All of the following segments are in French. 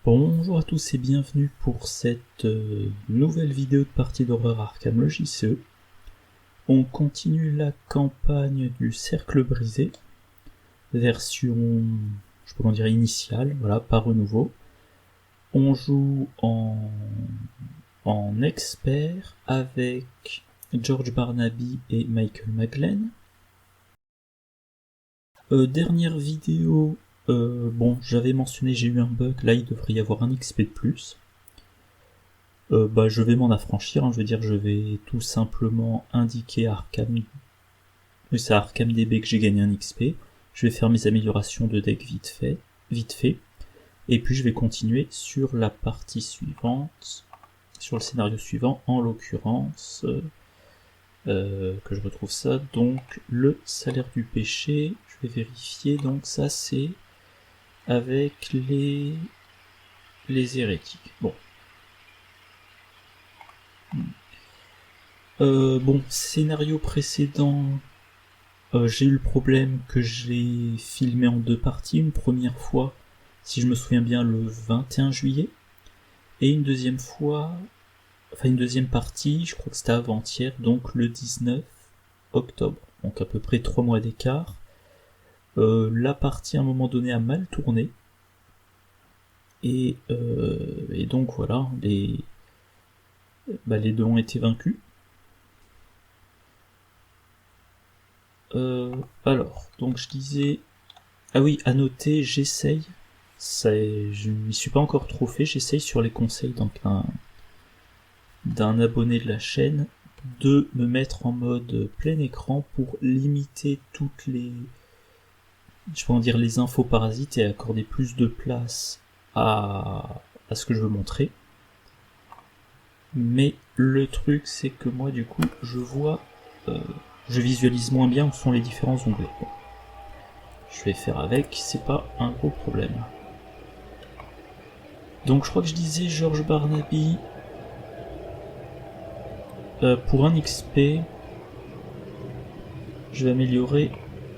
Bonjour à tous et bienvenue pour cette nouvelle vidéo de partie d'horreur Arkham le JCE. On continue la campagne du Cercle Brisé, version, je peux en dire initiale, voilà, pas renouveau. On joue en expert avec George Barnaby et Michael McGlenn. Dernière vidéo, j'avais mentionné j'ai eu un bug, là il devrait y avoir un XP de plus. Je vais m'en affranchir, je veux dire je vais tout simplement indiquer à Arkham, c'est à ArkhamDB que j'ai gagné un XP, je vais faire mes améliorations de deck vite fait, et puis je vais continuer sur la partie suivante, sur le scénario suivant, en l'occurrence, que je retrouve ça, donc le salaire du péché, je vais vérifier, donc ça c'est avec les hérétiques, bon. Scénario précédent, j'ai eu le problème que j'ai filmé en deux parties, une première fois, si je me souviens bien, le 21 juillet, et une deuxième partie, je crois que c'était avant-hier, donc le 19 octobre, donc à peu près 3 mois d'écart. La partie à un moment donné a mal tourné, et donc voilà, les deux ont été vaincus. Alors, donc je disais... Ah oui, à noter, j'essaye, je ne m'y suis pas encore trop fait, j'essaye sur les conseils d'un abonné de la chaîne de me mettre en mode plein écran pour limiter toutes les... je peux en dire les infos parasites et accorder plus de place à ce que je veux montrer. Mais le truc c'est que moi du coup je vois... je visualise moins bien où sont les différents onglets. Bon. Je vais faire avec, c'est pas un gros problème. Donc je crois que je disais George Barnaby, pour un XP, je vais améliorer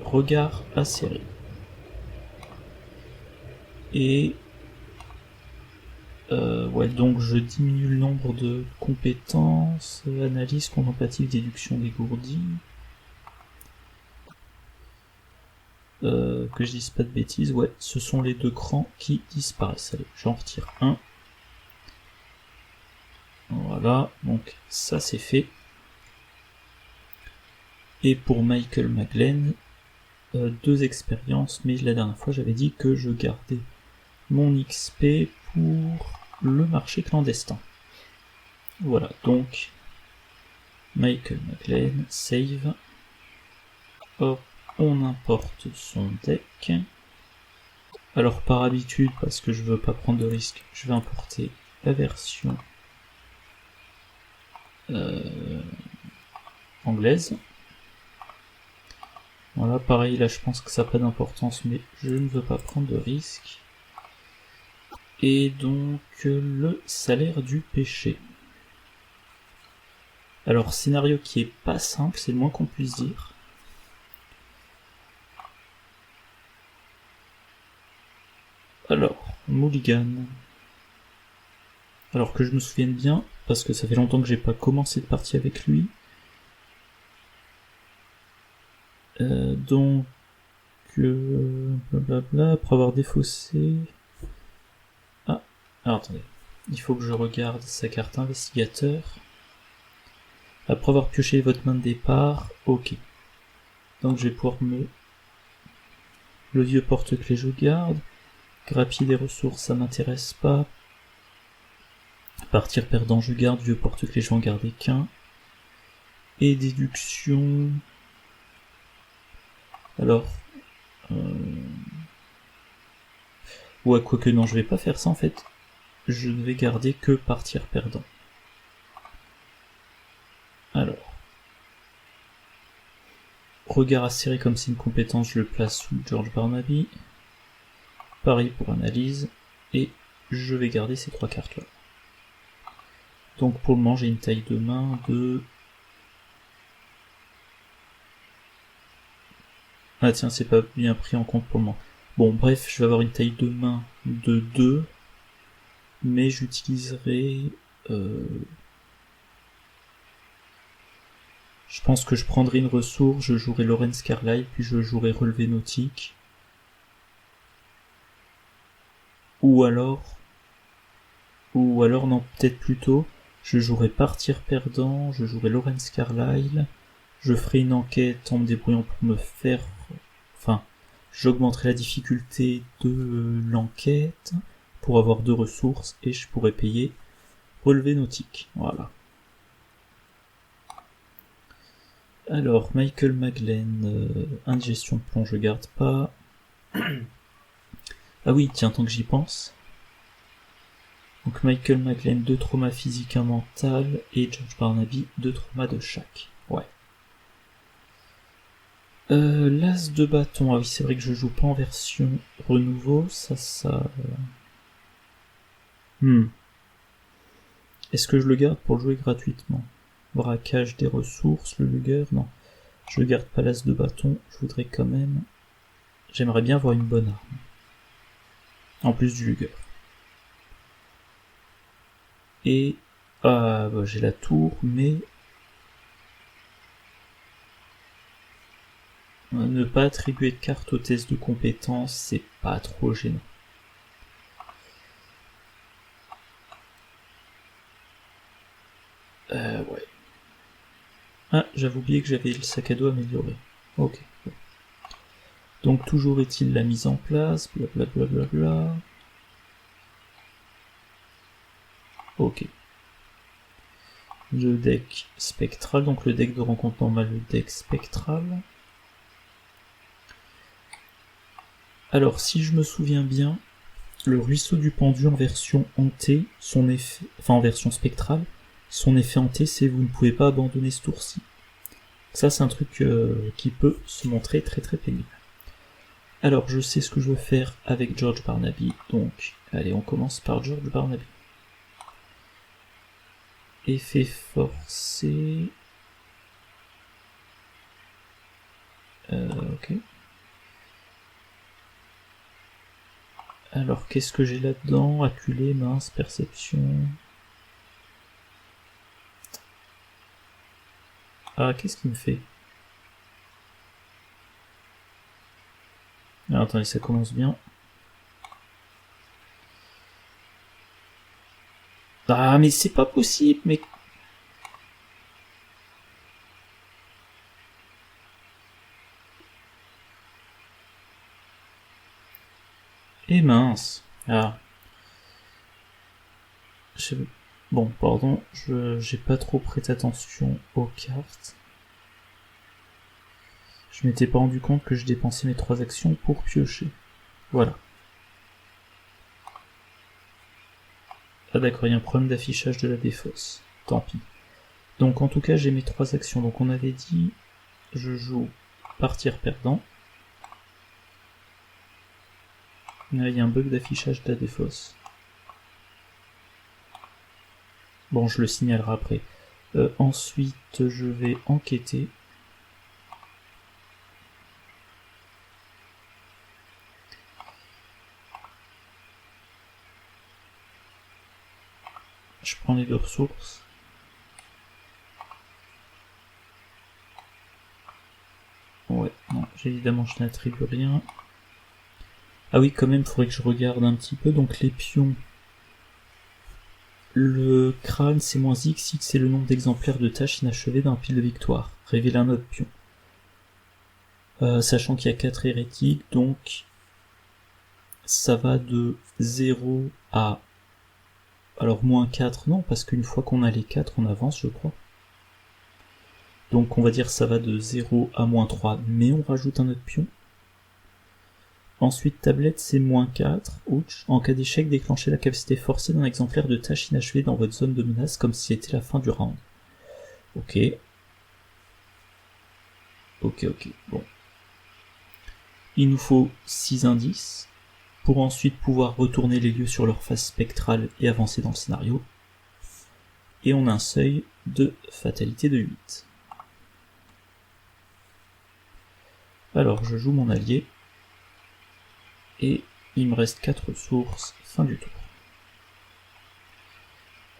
regard acéré. Et donc je diminue le nombre de compétences, analyse, contemplative, déduction dégourdie. Que je dise pas de bêtises, ouais, ce sont les deux crans qui disparaissent. Allez, j'en retire un. Voilà, donc ça c'est fait. Et pour Michael McGlenn, 2 expériences, mais la dernière fois j'avais dit que je gardais mon XP pour le marché clandestin. Voilà, donc Michael McGlenn, save. Hop, on importe son deck. Alors par habitude, parce que je veux pas prendre de risque, je vais importer la version anglaise. Voilà, pareil, là je pense que ça n'a pas d'importance, mais je ne veux pas prendre de risque. Et donc le salaire du péché. Alors scénario qui est pas simple, c'est le moins qu'on puisse dire. Alors, Mulligan. Alors que je me souvienne bien, parce que ça fait longtemps que j'ai pas commencé de partie avec lui. Blablabla, après avoir défaussé... Ah, alors attendez, il faut que je regarde sa carte investigateur. Après avoir pioché votre main de départ, ok. Donc je vais pouvoir le vieux porte-clés je garde. Grappiller des ressources, ça m'intéresse pas. Partir perdant, je garde. Vieux porte-clés, je vais en garder qu'un. Et déduction... Alors... Ouais, quoique non, je vais pas faire ça en fait. Je ne vais garder que partir perdant. Alors... Regard acéré comme c'est une compétence, je le place sous George Barnaby. Pareil pour analyse. Et je vais garder ces 3 cartes là. Donc pour le moment j'ai une taille de main de... Ah tiens, c'est pas bien pris en compte pour le moment. Bon bref, je vais avoir une taille de main de 2. mais j'utiliserai... je pense que je prendrai une ressource, je jouerai Lawrence Carlyle, puis je jouerai Relevé Nautique. Ou alors non, peut-être plutôt, je jouerai Partir Perdant, je jouerai Lawrence Carlyle, je ferai une enquête en me débrouillant pour me faire... Enfin, j'augmenterai la difficulté de l'enquête pour avoir 2 ressources et je pourrais payer Relevé Nautique. Voilà. Alors, Michael Maglen, indigestion de plomb, je garde pas. Ah oui, tiens, tant que j'y pense. Donc Michael Maglen, 2 traumas physiques, 1 mental, et George Barnaby, 2 traumas de chaque. Ouais. L'as de bâton, ah oui, c'est vrai que je joue pas en version renouveau, ça... Est-ce que je le garde pour jouer gratuitement? Braquage des ressources, le Luger, non. Je garde pas l'as de bâton, je voudrais quand même... J'aimerais bien avoir une bonne arme. En plus du Luger. Et... Ah, bah, j'ai la tour, mais... Ne pas attribuer de carte au test de compétence, c'est pas trop gênant. Ouais. Ah, j'avais oublié que j'avais le sac à dos amélioré. Ok. Donc toujours est-il la mise en place, blablabla. Bla bla bla. Ok. Le deck spectral, donc le deck de rencontre normale, le deck spectral. Alors, si je me souviens bien, le ruisseau du pendu en version hantée, son effet, enfin en version spectrale, son effet hanté, c'est vous ne pouvez pas abandonner ce tour-ci. Ça, c'est un truc qui peut se montrer très très pénible. Alors, je sais ce que je veux faire avec George Barnaby, donc, allez, on commence par George Barnaby. Effet forcé... ok. Alors, qu'est-ce que j'ai là-dedans? Acculé, mince, perception... Ah, qu'est-ce qu'il me fait? Alors, attendez, ça commence bien. Ah, mais c'est pas possible, mais... Eh mince. Ah. Bon, pardon, j'ai pas trop prêté attention aux cartes. Je m'étais pas rendu compte que je dépensais mes 3 actions pour piocher. Voilà. Ah d'accord, il y a un problème d'affichage de la défausse. Tant pis. Donc en tout cas, j'ai mes 3 actions. Donc on avait dit, je joue Partir Perdant. Là, il y a un bug d'affichage de la défausse. Bon, je le signalerai après. Ensuite, je vais enquêter. Je prends les 2 ressources. Ouais, non, évidemment, je n'attribue rien. Ah oui, quand même, il faudrait que je regarde un petit peu. Donc, les pions. Le crâne, c'est -X, X c'est le nombre d'exemplaires de tâches inachevées d'un pile de victoire. Révéler un autre pion. Sachant qu'il y a 4 hérétiques, donc ça va de 0 à... Alors -4, non, parce qu'une fois qu'on a les 4, on avance, je crois. Donc on va dire ça va de 0 à -3, mais on rajoute un autre pion. Ensuite, tablette, c'est -4. Ouch. En cas d'échec, déclenchez la capacité forcée d'un exemplaire de tâche inachevée dans votre zone de menace comme si c'était la fin du round. Ok. Ok, bon. Il nous faut 6 indices pour ensuite pouvoir retourner les lieux sur leur face spectrale et avancer dans le scénario. Et on a un seuil de fatalité de 8. Alors, je joue mon allié. Et il me reste 4 ressources, fin du tour.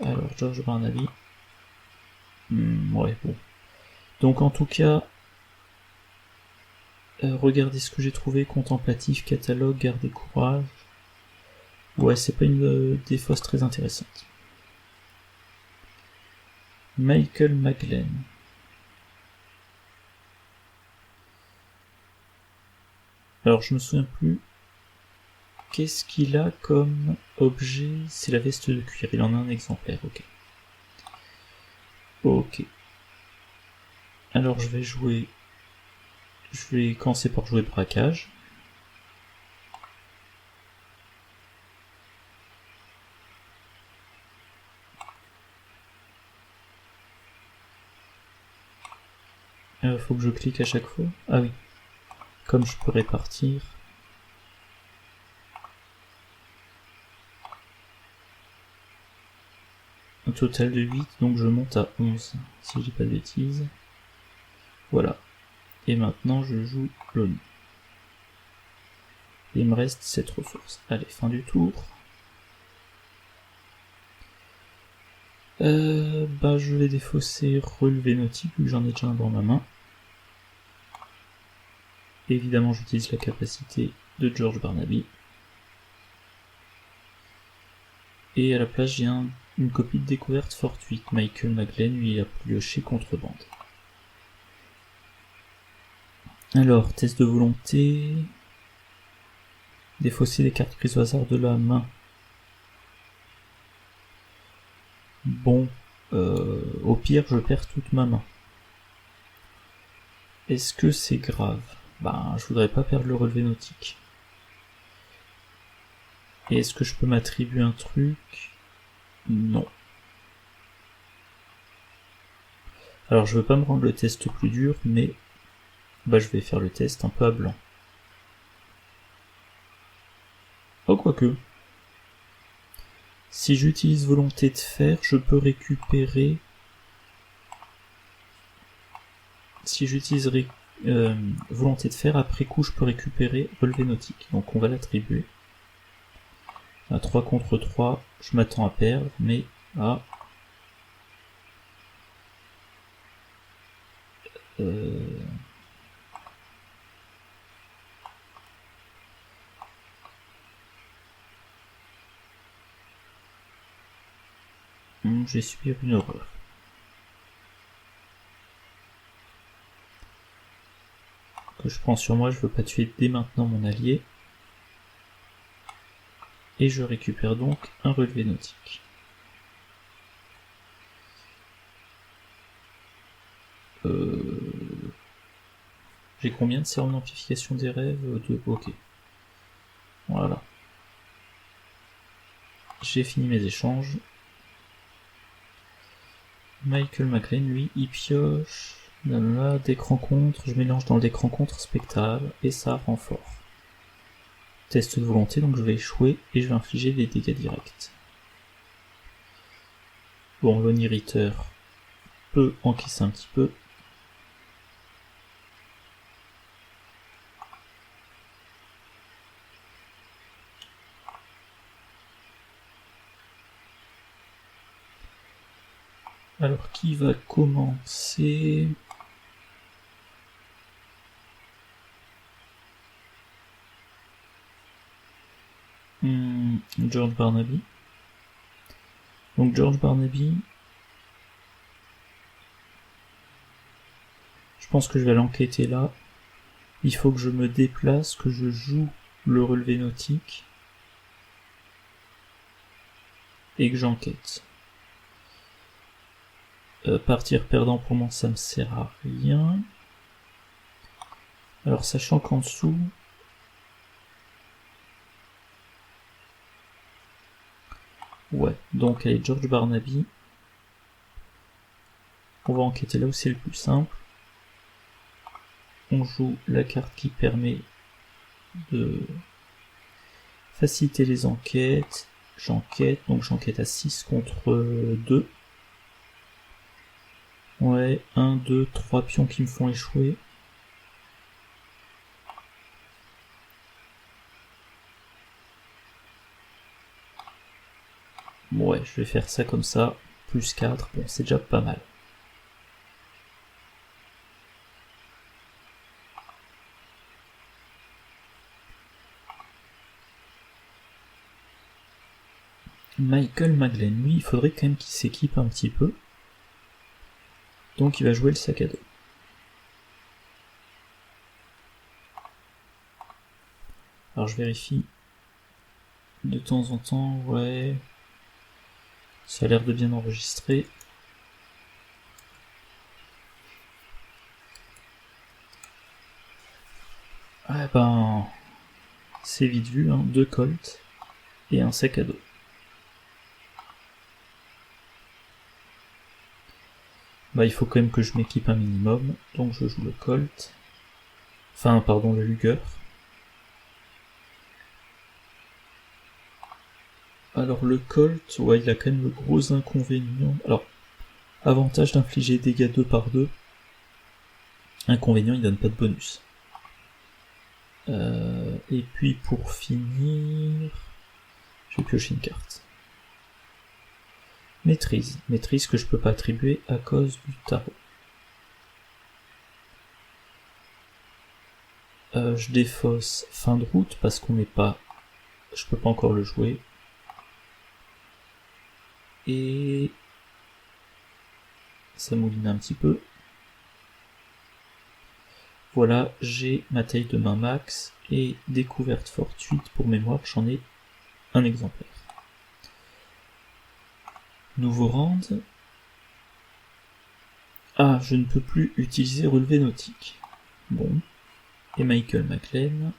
Alors, George Barnaby. Ouais, bon. Donc, en tout cas, regardez ce que j'ai trouvé. Contemplatif, catalogue, gardez courage. Ouais, c'est pas une des fausses très intéressante. Michael McGlenn. Alors, je me souviens plus. Qu'est-ce qu'il a comme objet? C'est la veste de cuir. Il en a un exemplaire, ok. Ok. Alors, je vais commencer par jouer braquage. Faut que je clique à chaque fois. Ah oui. Comme je peux répartir. Un total de 8, donc je monte à 11, si je dis pas de bêtises. Voilà. Et maintenant je joue l'ONU. Il me reste 7 ressources. Allez, fin du tour. Je vais défausser relevé nautique, vu que j'en ai déjà un dans ma main. Évidemment, j'utilise la capacité de George Barnaby. Et à la place, j'ai une copie de découverte fortuite. Michael McGlenn, lui, il a pioché contrebande. Alors, test de volonté. Défausser les cartes prises au hasard de la main. Bon, au pire, je perds toute ma main. Est-ce que c'est grave? Je voudrais pas perdre le relevé nautique. Et est-ce que je peux m'attribuer un truc? Non. Alors je veux pas me rendre le test plus dur, mais je vais faire le test un peu à blanc. Oh, quoique. Si j'utilise volonté de fer, je peux récupérer... Si j'utilise volonté de fer, après coup je peux récupérer relevé nautique. Donc on va l'attribuer. À 3 contre 3, je m'attends à perdre, mais... j'ai subi une horreur. Que je prends sur moi, je veux pas tuer dès maintenant mon allié. Et je récupère donc un relevé nautique. J'ai combien de sérums d'amplification des rêves? 2, ok. Voilà. J'ai fini mes échanges. Michael McLean, lui, il pioche. Deck rencontre, je mélange dans le deck rencontre spectral, et ça renfort. Test de volonté, donc je vais échouer, et je vais infliger des dégâts directs. Bon, l'oniriteur peut encaisser un petit peu. Alors, qui va commencer? George Barnaby. Donc George Barnaby, je pense que je vais l'enquêter là. Il faut que je me déplace, que je joue le relevé nautique et que j'enquête. Partir perdant pour moi, ça me sert à rien. Alors sachant qu'en dessous, ouais, donc allez, George Barnaby. On va enquêter là où c'est le plus simple. On joue la carte qui permet de faciliter les enquêtes. J'enquête, donc j'enquête à 6 contre 2. Ouais, 1, 2, 3 pions qui me font échouer. Bon ouais, je vais faire ça comme ça, plus 4, bon c'est déjà pas mal. Michael Maglen, lui, il faudrait quand même qu'il s'équipe un petit peu. Donc il va jouer le sac à dos. Alors je vérifie de temps en temps, ouais. Ça a l'air de bien enregistrer. Ah ben, c'est vite vu, hein, 2 colts et un sac à dos. Bah il faut quand même que je m'équipe un minimum, donc je joue le colt. Enfin, pardon, le Luger. Alors le colt, ouais, il a quand même le gros inconvénient. Alors, avantage d'infliger dégâts 2 par 2. Inconvénient, il donne pas de bonus. Et puis pour finir, je vais piocher une carte. Maîtrise. Maîtrise que je peux pas attribuer à cause du tarot. Je défausse fin de route parce qu'on n'est pas... Je peux pas encore le jouer. Et... ça mouline un petit peu. Voilà, j'ai ma taille de main max et découverte fortuite pour mémoire, j'en ai un exemplaire. Nouveau round. Ah, je ne peux plus utiliser relevé nautique. Bon. Et Michael Maglen.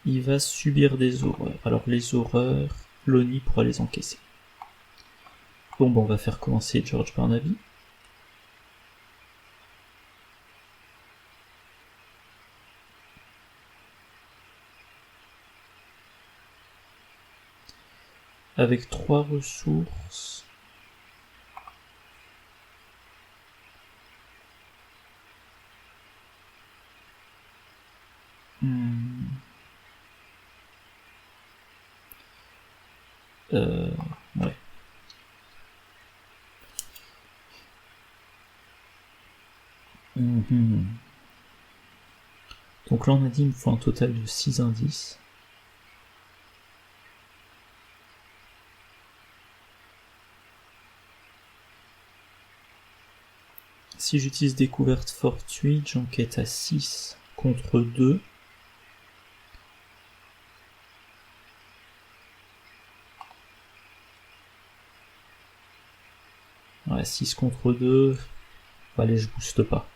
Il va subir des horreurs. Alors les horreurs, Lonnie pourra les encaisser. Bon, on va faire commencer George Barnaby. Avec 3 ressources. Ouais. Donc là on a dit il me faut un total de 6 indices. Si j'utilise découverte fortuite, j'enquête à 6 contre 2. Ouais, 6 contre 2. Allez, je booste pas.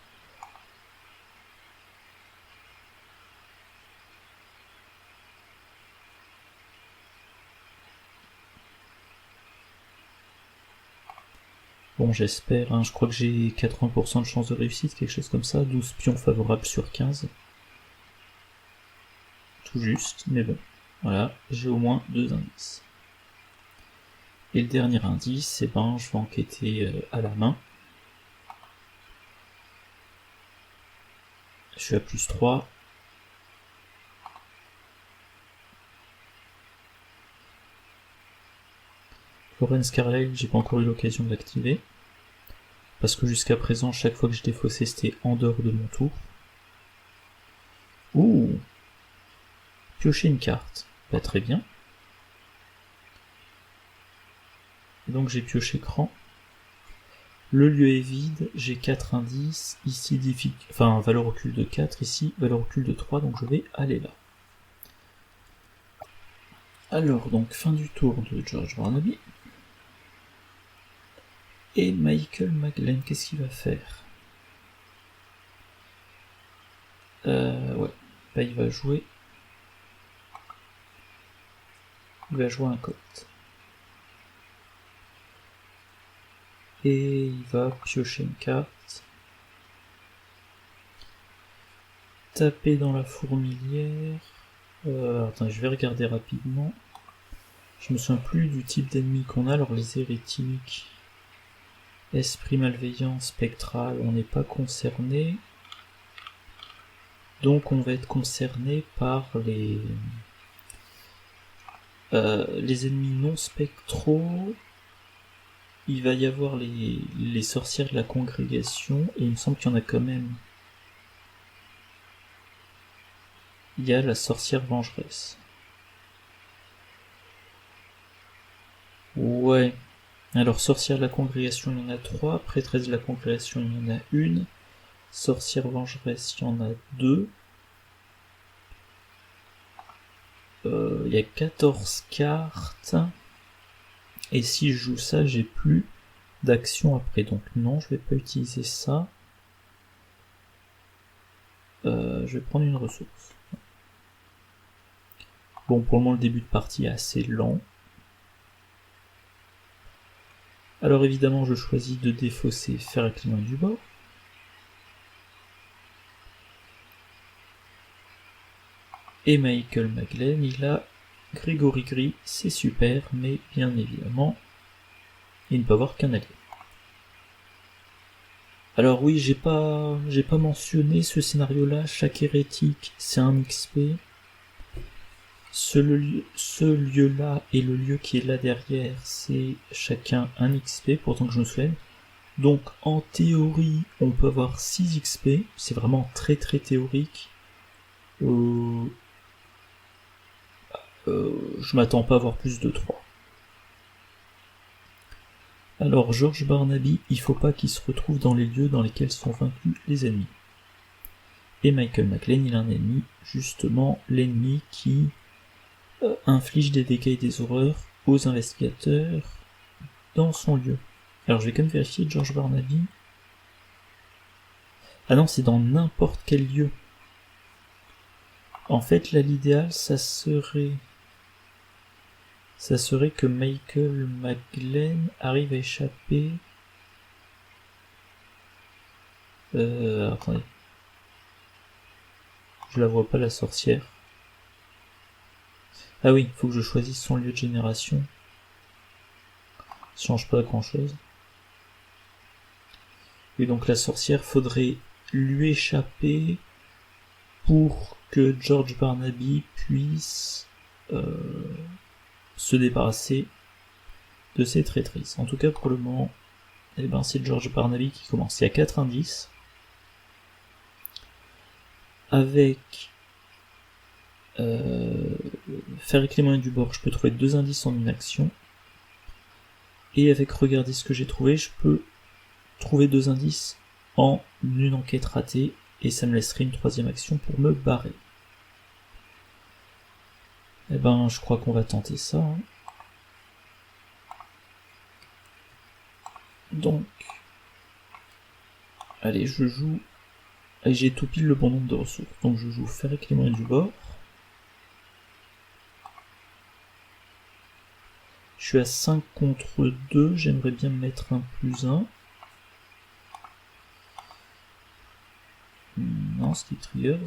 Bon, j'espère, hein, je crois que j'ai 80% de chance de réussite, quelque chose comme ça. 12 pions favorables sur 15. Tout juste, mais bon. Voilà, j'ai au moins 2 indices. Et le dernier indice, c'est ben, je vais enquêter à la main. Je suis à plus 3. Florence Carlyle, j'ai pas encore eu l'occasion de l'activer. Parce que jusqu'à présent, chaque fois que je défaussais, c'était en dehors de mon tour. Ouh! Piocher une carte. Bah, très bien. Et donc j'ai pioché cran. Le lieu est vide, j'ai 4 indices. Ici, enfin, valeur occulte de 4. Ici, valeur occulte de 3, donc je vais aller là. Alors, donc, fin du tour de George Barnaby. Et Michael Maglen, qu'est-ce qu'il va faire? Ouais. Bah, il va jouer un colt. Et il va piocher une carte. Taper dans la fourmilière. Attends, je vais regarder rapidement. Je me souviens plus du type d'ennemi qu'on a. Alors les hérétiques, esprit malveillant, spectral, on n'est pas concerné. Donc on va être concerné par les Les ennemis non spectraux, il va y avoir les sorcières de la congrégation, et il me semble qu'il y en a quand même. Il y a la sorcière vengeresse. Ouais. Alors, sorcière de la congrégation, il y en a 3. Prêtresse de la congrégation, il y en a 1. Sorcière vengeresse, il y en a 2. Il y a 14 cartes. Et si je joue ça, j'ai plus d'action après. Donc non, je vais pas utiliser ça. Je vais prendre une ressource. Bon, pour le moment, le début de partie est assez lent. Alors évidemment, je choisis de défausser Fer avec les mains du bord. Et Michael Maglen, il a Grégory Gris, c'est super, mais bien évidemment, il ne peut avoir qu'un allié. Alors oui, j'ai pas mentionné ce scénario-là, chaque hérétique, c'est un XP. Ce lieu-là et le lieu qui est là derrière, c'est chacun un XP, pourtant que je me souvienne. Donc en théorie, on peut avoir 6 XP, c'est vraiment très très théorique. Je m'attends pas à avoir plus de 3. Alors George Barnaby, il faut pas qu'il se retrouve dans les lieux dans lesquels sont vaincus les ennemis. Et Michael Maglen, il a un ennemi, justement l'ennemi qui inflige des dégâts et des horreurs aux investigateurs dans son lieu. Alors je vais quand même vérifier George Barnaby. Ah non, c'est dans n'importe quel lieu. En fait, là, l'idéal, ça serait que Michael Maglen arrive à échapper. Attendez. Je la vois pas, la sorcière. Ah oui, il faut que je choisisse son lieu de génération. Ça change pas grand chose. Et donc la sorcière, faudrait lui échapper pour que George Barnaby puisse se débarrasser de ses traîtrises. En tout cas, pour le moment, c'est George Barnaby qui commence. Il y a 4 indices. Avec faire avec les moyens du bord, je peux trouver 2 indices en une action. Et avec regarder ce que j'ai trouvé, je peux trouver 2 indices en une enquête ratée. Et ça me laisserait une 3e action pour me barrer. Je crois qu'on va tenter ça. Hein. Donc, allez, je joue. Et j'ai tout pile le bon nombre de ressources. Donc je joue faire avec les moyens du bord. Je suis à 5 contre 2. J'aimerais bien me mettre un +1. Non, c'était triggers.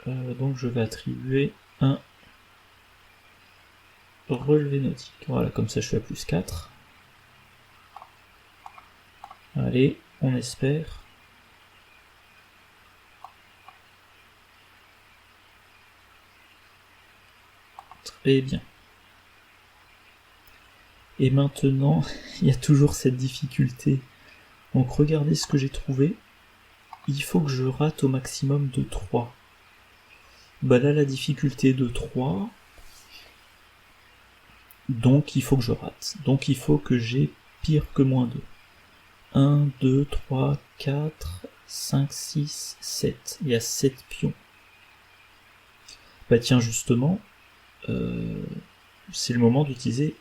Donc je vais attribuer un relevé nautique. Voilà, comme ça je suis à +4. Allez, on espère. Très bien. Et maintenant, il y a toujours cette difficulté. Donc regardez ce que j'ai trouvé. Il faut que je rate au maximum de 3. Là, la difficulté est de 3. Donc il faut que je rate. Donc il faut que j'ai pire que -2. 1, 2, 3, 4, 5, 6, 7. Il y a 7 pions. Tiens, justement, c'est le moment d'utiliser...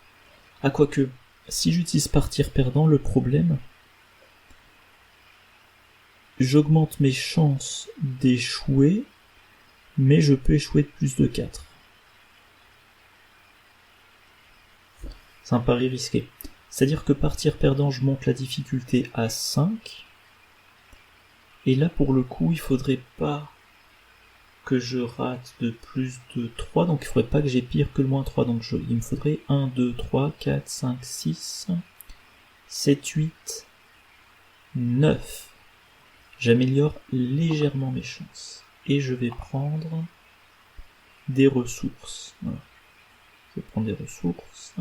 Ah, quoique, si j'utilise partir perdant, le problème... J'augmente mes chances d'échouer, mais je peux échouer de plus de 4. C'est un pari risqué. C'est-à-dire que partir perdant, je monte la difficulté à 5. Et là, pour le coup, il faudrait pas que je rate de plus de 3. Donc il faudrait pas que j'ai pire que le -3. Donc il me faudrait 1, 2, 3, 4, 5, 6, 7, 8, 9. J'améliore légèrement mes chances. et je vais prendre des ressources. Voilà. Je vais prendre des ressources.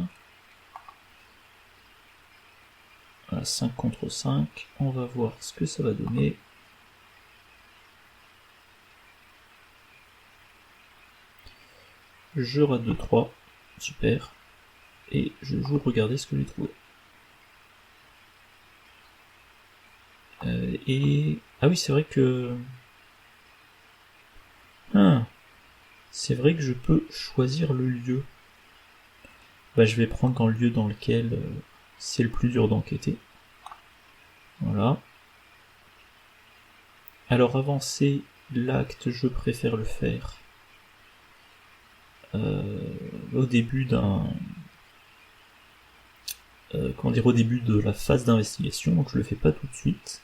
Voilà, 5 contre 5. On va voir ce que ça va donner. Je rate 2-3. Super. Et je joue regarder ce que j'ai trouvé. Ah oui, c'est vrai que... Ah, c'est vrai que je peux choisir le lieu. Bah, je vais prendre un lieu dans lequel c'est le plus dur d'enquêter. Voilà. Alors avancer l'acte, je préfère le faire au début au début de la phase d'investigation, donc je le fais pas tout de suite.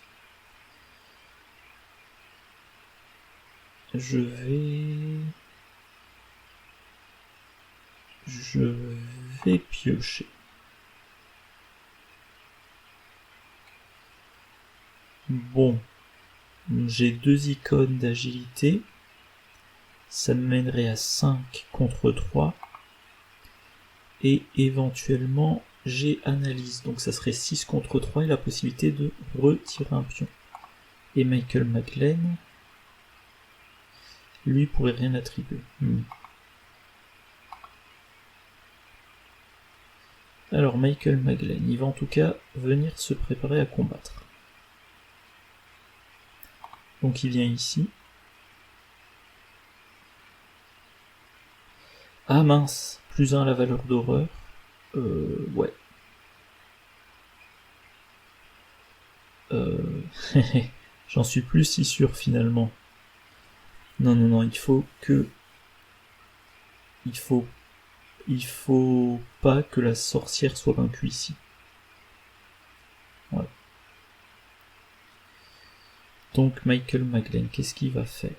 Je vais piocher. Bon, j'ai 2 icônes d'agilité. Ça me mènerait à 5 contre 3. Et éventuellement, j'ai analyse. Donc ça serait 6 contre 3 et la possibilité de retirer un pion. Et Michael McLean, lui, pourrait rien attribuer. Alors Michael McLean, il va en tout cas venir se préparer à combattre. Donc il vient ici. Ah mince, +1 à la valeur d'horreur. Ouais. J'en suis plus si sûr finalement. Non, il faut pas que la sorcière soit vaincue ici. Voilà. Donc Michael McLean, qu'est-ce qu'il va faire?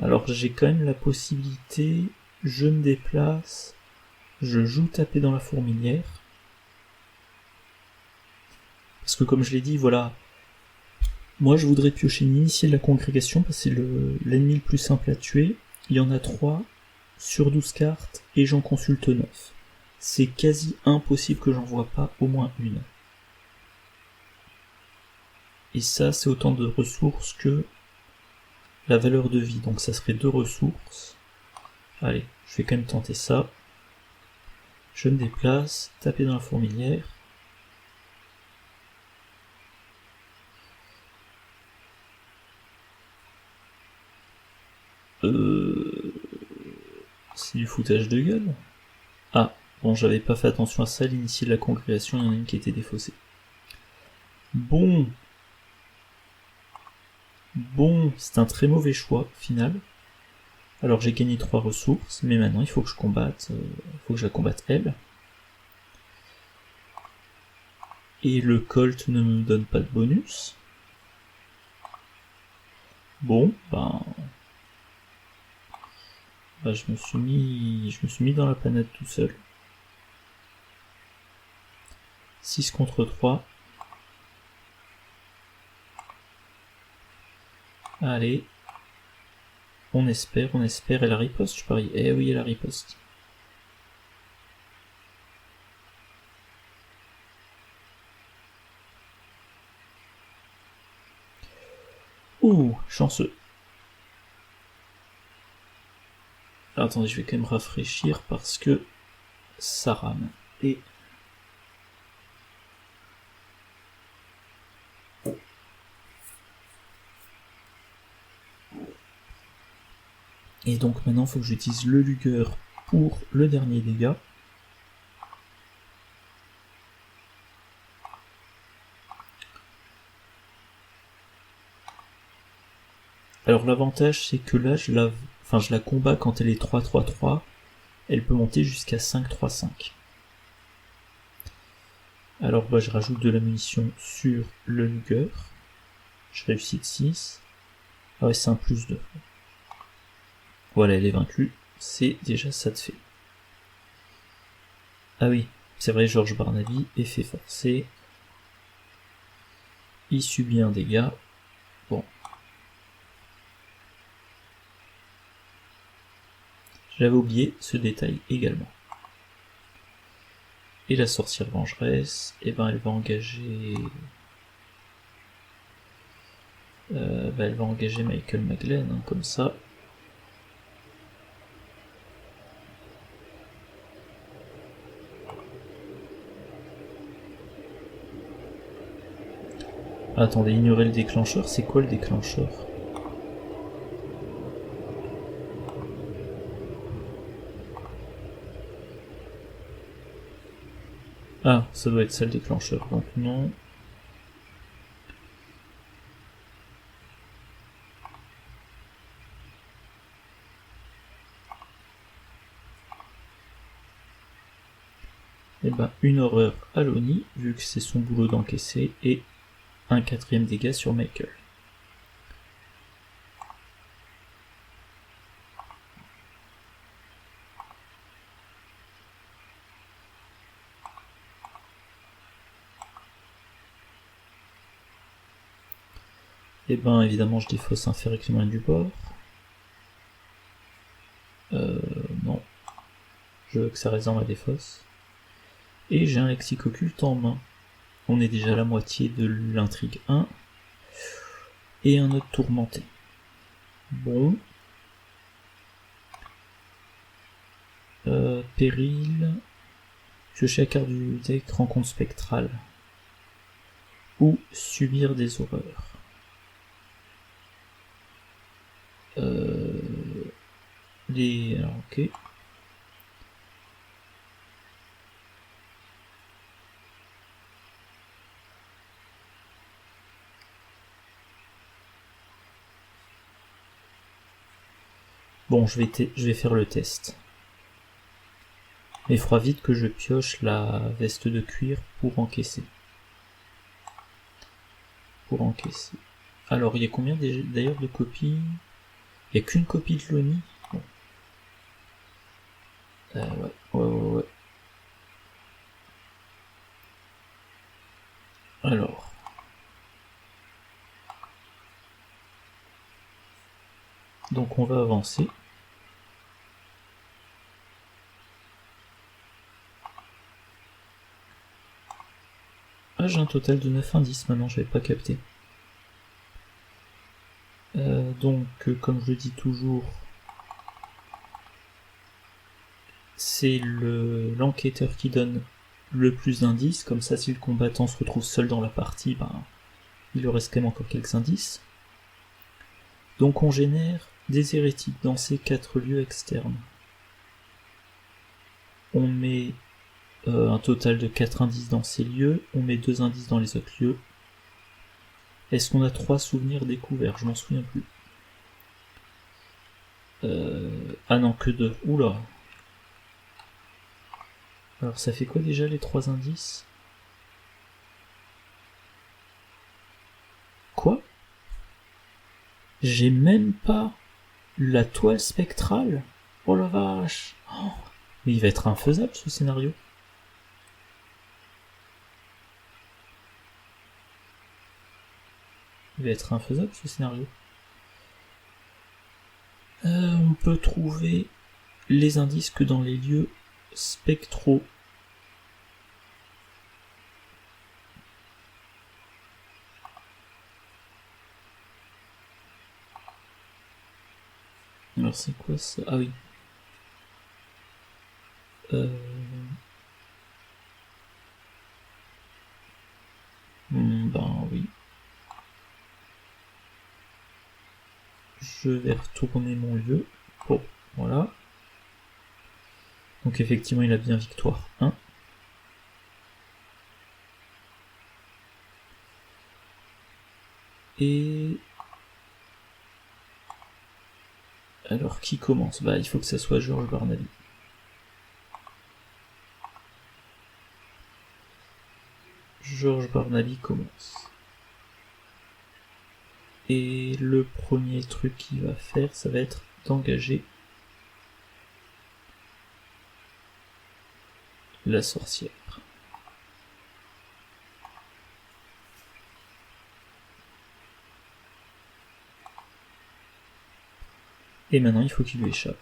Alors j'ai quand même la possibilité, je me déplace, je joue taper dans la fourmilière. Parce que comme je l'ai dit, voilà, moi je voudrais piocher l'initié de la congrégation parce que c'est l'ennemi le plus simple à tuer. Il y en a 3 sur 12 cartes et j'en consulte 9. C'est quasi impossible que j'en vois pas au moins une. Et ça c'est autant de ressources que la valeur de vie, donc ça serait 2 ressources. Allez, je vais quand même tenter ça. Je me déplace, taper dans la fourmilière. C'est du foutage de gueule. Ah, bon, j'avais pas fait attention à ça, l'initié de la congrégation, il y en a une qui était défaussée. Bon, c'est un très mauvais choix, final. Alors j'ai gagné 3 ressources, mais maintenant il faut que je combatte, je la combatte elle. Et le Colt ne me donne pas de bonus. Bon, je me suis mis dans la planète tout seul. 6 contre 3. Allez. On espère, elle a riposte, je parie. Eh oui, elle a riposte. Ouh, chanceux. Alors, attendez, je vais quand même rafraîchir parce que ça rame. Et donc maintenant, il faut que j'utilise le Luger pour le dernier dégât. Alors l'avantage, c'est que là, je la combats quand elle est 3-3-3. Elle peut monter jusqu'à 5-3-5. Alors je rajoute de la munition sur le Luger. Je réussis de 6. Ah ouais, c'est un plus 2. Voilà, elle est vaincue. C'est déjà ça de fait. Ah oui, c'est vrai, Georges Barnaby, effet forcé. Il subit un dégât. Bon. J'avais oublié ce détail également. Et la sorcière vengeresse, eh ben elle va engager... elle va engager Michael Maglen, hein, comme ça. Attendez, ignorer le déclencheur, c'est quoi le déclencheur? Ah, ça doit être ça le déclencheur, donc non. Eh ben, une horreur à Lonnie, vu que c'est son boulot d'encaisser, et un 4ème dégât sur Michael. Et ben évidemment je défausse un fer avec les moyens du bord. Non. Je veux que ça reste dans ma défausse. Et j'ai un lexique occulte en main. On est déjà à la moitié de l'intrigue 1. Et un autre tourmenté. Bon. Péril. Piocher la carte du deck, rencontre spectrale. Ou subir des horreurs. Alors, ok. Bon, je vais faire le test. Mais il faudra vite que je pioche la veste de cuir pour encaisser. Alors, il y a combien d'ailleurs de copies? Il n'y a qu'une copie de Lonnie. Bon. Ouais. Alors. Donc on va avancer. Ah, j'ai un total de 9 indices maintenant, j'avais pas capté. Donc, comme je le dis toujours, c'est l'enquêteur qui donne le plus d'indices, comme ça si le combattant se retrouve seul dans la partie, ben, il lui reste quand même encore quelques indices. Donc on génère des hérétiques dans ces 4 lieux externes. On met un total de 4 indices dans ces lieux, on met 2 indices dans les autres lieux. Est-ce qu'on a 3 souvenirs découverts? Je m'en souviens plus. Ah non, que 2. Oula. Alors ça fait quoi déjà les 3 indices? Quoi? J'ai même pas la toile spectrale? Oh la vache! Oh, mais il va être infaisable ce scénario. Il va être infaisable ce scénario. On peut trouver les indices que dans les lieux spectraux. Alors c'est quoi ça? Ah oui. Ben oui. Je vais retourner mon lieu. Bon, voilà. Donc effectivement il a bien victoire 1. Et... alors qui commence? Bah il faut que ça soit Georges Barnaby. Georges Barnaby commence. Et le premier truc qu'il va faire, ça va être d'engager la sorcière. Et maintenant il faut qu'il lui échappe.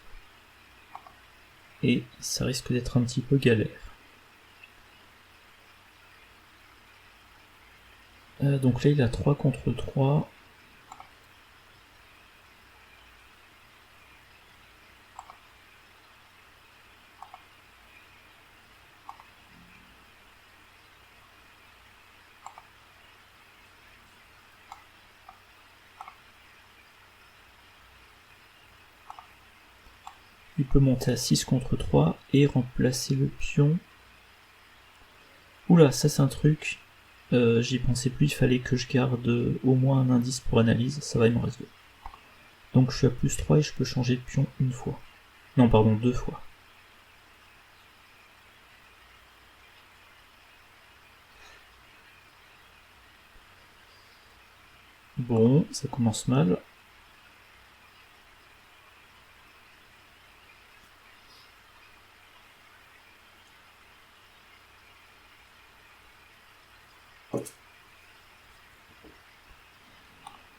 Et ça risque d'être un petit peu galère. Donc là il a 3 contre 3. Il peut monter à 6 contre 3 et remplacer le pion. Oula, ça c'est un truc, j'y pensais plus, il fallait que je garde au moins un indice pour analyse, ça va, il m'en reste 2. Donc je suis à plus 3 et je peux changer de pion une fois. Non, pardon, 2 fois. Bon, ça commence mal.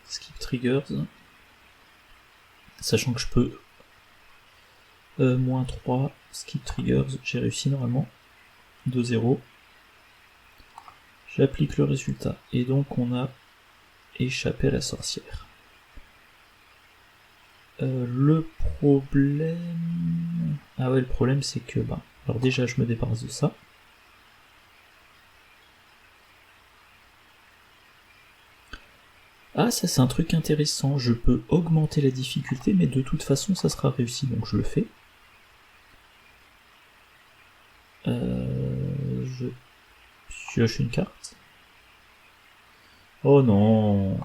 Skip triggers. Sachant que je peux... moins 3, skip triggers, j'ai réussi normalement. 2-0. J'applique le résultat. Et donc on a échappé à la sorcière. Le problème... Ah ouais, le problème c'est que... Bah, alors déjà je me débarrasse de ça. Ah, ça c'est un truc intéressant, je peux augmenter la difficulté, mais de toute façon ça sera réussi, donc je le fais. Je pioche une carte. Oh non.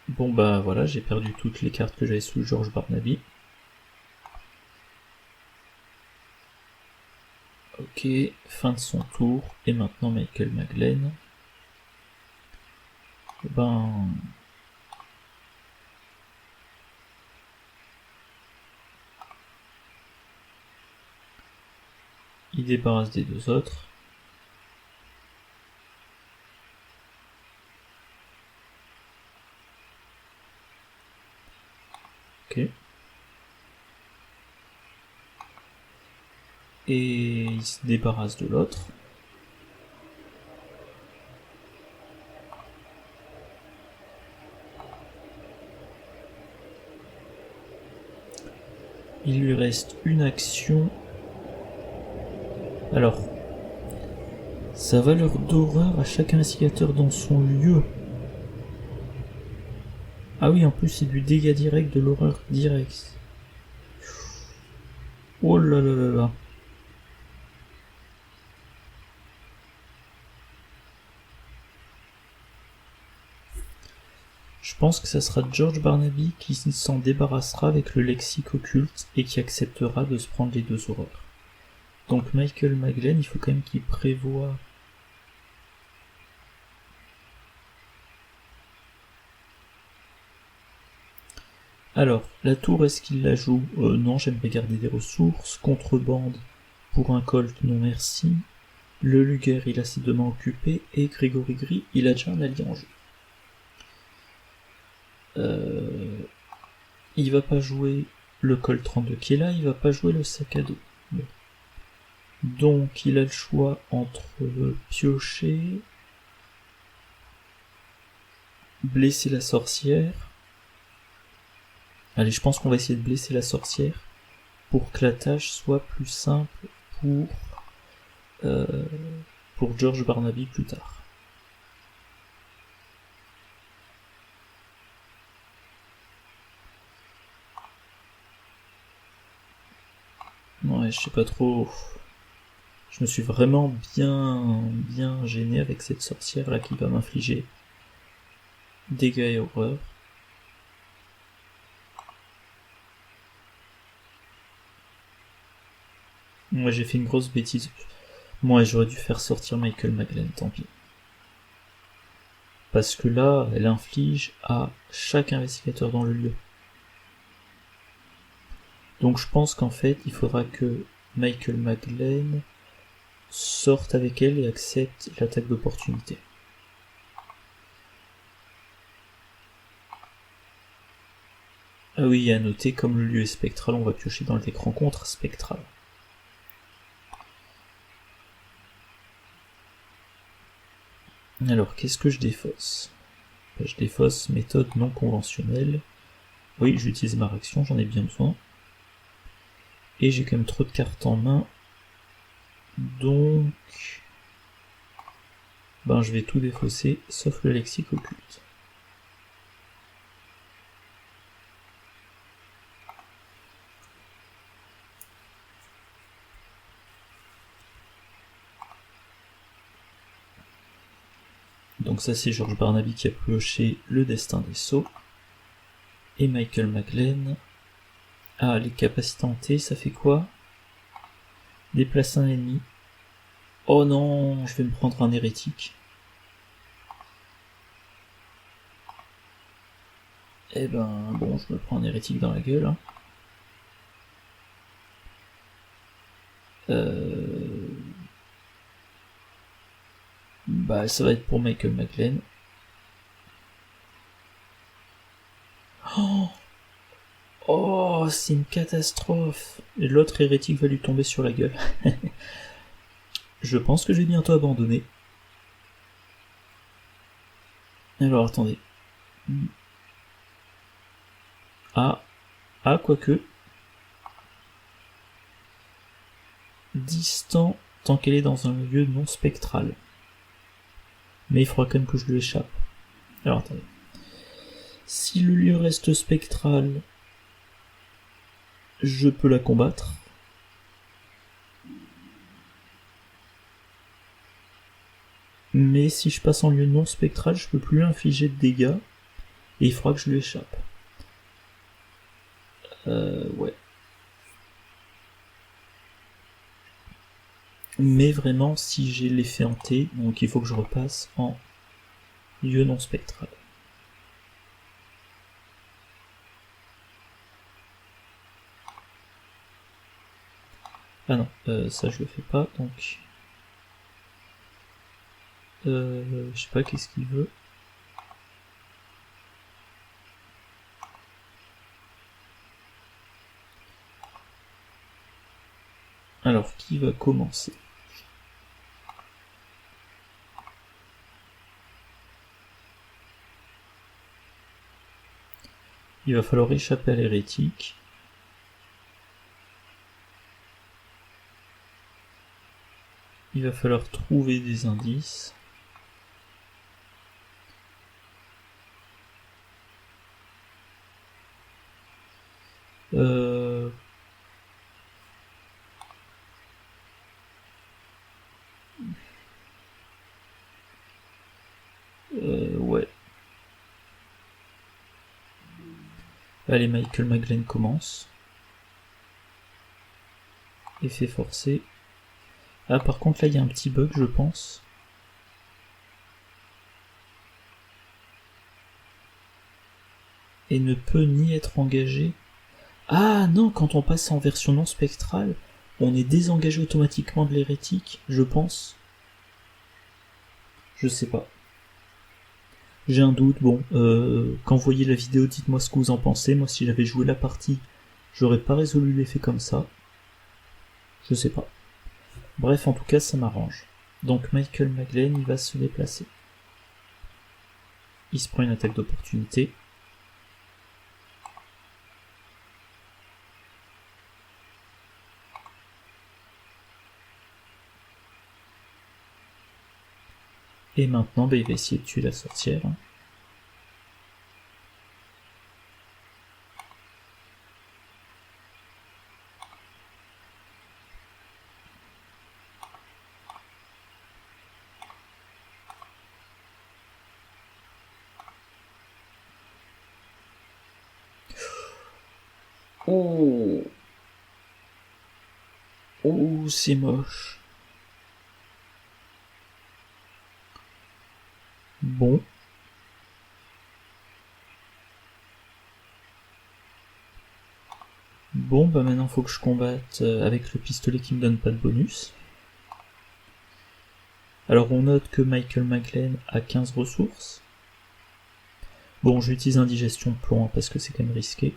Bon bah voilà, j'ai perdu toutes les cartes que j'avais sous George Barnaby. Ok, fin de son tour, et maintenant Michael Maglen. Ben... il débarrasse des 2 autres. Ok. Et il se débarrasse de l'autre. Il lui reste une action. Alors, sa valeur d'horreur à chaque investigateur dans son lieu. Ah oui, en plus c'est du dégât direct de l'horreur direct. Oh là là là là. Je pense que ça sera George Barnaby qui s'en débarrassera avec le lexique occulte et qui acceptera de se prendre les 2 horreurs. Donc Michael Maglen, il faut quand même qu'il prévoie... Alors, la tour, est-ce qu'il la joue? Non, j'aimerais garder des ressources. Contrebande, pour un Colt, non merci. Le Luger, il a ses 2 mains occupées. Et Grégory Gris, il a déjà un allié en jeu. Il va pas jouer le Colt 32 qui est là, il va pas jouer le sac à dos. Bon. Donc il a le choix entre piocher, blesser la sorcière. Allez, je pense qu'on va essayer de blesser la sorcière pour que la tâche soit plus simple pour George Barnaby plus tard. Ouais, je sais pas trop. Je me suis vraiment bien gêné avec cette sorcière là qui va m'infliger dégâts et horreur. Moi j'ai fait une grosse bêtise. Moi j'aurais dû faire sortir Michael McGlenn, tant pis. Parce que là, elle inflige à chaque investigateur dans le lieu. Donc je pense qu'en fait, il faudra que Michael McGlenn sorte avec elle et accepte l'attaque d'opportunité. Ah oui, à noter, comme le lieu est spectral, on va piocher dans le deck rencontre spectral. Alors, qu'est-ce que je défausse? Je défausse méthode non conventionnelle. Oui, j'utilise ma réaction, j'en ai bien besoin. Et j'ai quand même trop de cartes en main. Donc... ben je vais tout défausser, sauf le lexique occulte. Donc ça c'est George Barnaby qui a pioché le destin des sceaux. Et Michael McGlenn. Ah, les capacités en T, ça fait quoi? Déplace un ennemi. Oh non, je vais me prendre un hérétique. Eh ben, bon, je me prends un hérétique dans la gueule. Hein. Bah, ça va être pour Michael McGlenn. Oh, c'est une catastrophe. Et l'autre hérétique va lui tomber sur la gueule. Je pense que je vais bientôt abandonner. Alors, attendez. Ah, quoique. Distant tant qu'elle est dans un lieu non spectral. Mais il faudra quand même que je lui échappe. Alors, attendez. Si le lieu reste spectral, je peux la combattre. Mais si je passe en lieu non spectral, je peux plus infliger de dégâts. Et il faudra que je lui échappe. Ouais. Mais vraiment, si j'ai l'effet en T, donc il faut que je repasse en lieu non spectral. Ah non, ça je le fais pas, donc... je sais pas qu'est-ce qu'il veut. Alors, qui va commencer? Il va falloir échapper à l'hérétique. Il va falloir trouver des indices. Ouais. Allez, Michael McGlenn commence. Effet forcé. Ah, par contre, là, il y a un petit bug, je pense. Et ne peut ni être engagé. Ah non, quand on passe en version non spectrale, on est désengagé automatiquement de l'hérétique, je pense. Je sais pas. J'ai un doute, bon, quand vous voyez la vidéo, dites-moi ce que vous en pensez. Moi, si j'avais joué la partie, j'aurais pas résolu l'effet comme ça. Je sais pas. Bref, en tout cas, ça m'arrange. Donc Michael McGlenn, il va se déplacer. Il se prend une attaque d'opportunité. Et maintenant, bah, il va essayer de tuer la sorcière. Oh, Oh, c'est moche. Bon. Bon, bah maintenant faut que je combatte avec le pistolet qui me donne pas de bonus. Alors on note que Michael McGlenn a 15 ressources. Bon, j'utilise indigestion de plomb parce que c'est quand même risqué.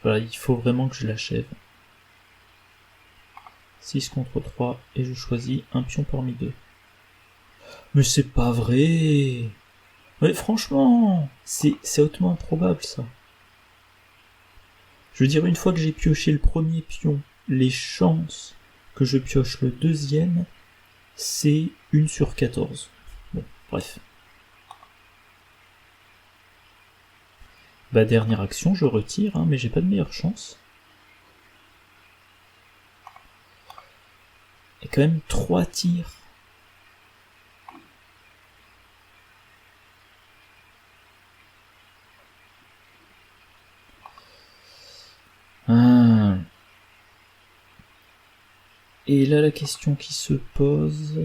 Voilà, il faut vraiment que je l'achève. 6 contre 3, et je choisis un pion parmi deux. Mais c'est pas vrai! Mais franchement, c'est hautement improbable ça. Je veux dire, une fois que j'ai pioché le premier pion, les chances que je pioche le deuxième, c'est 1 sur 14. Bon, bref. Bah, dernière action, je retire, hein, mais j'ai pas de meilleure chance. Et quand même 3 tirs. Ah. Et là, la question qui se pose...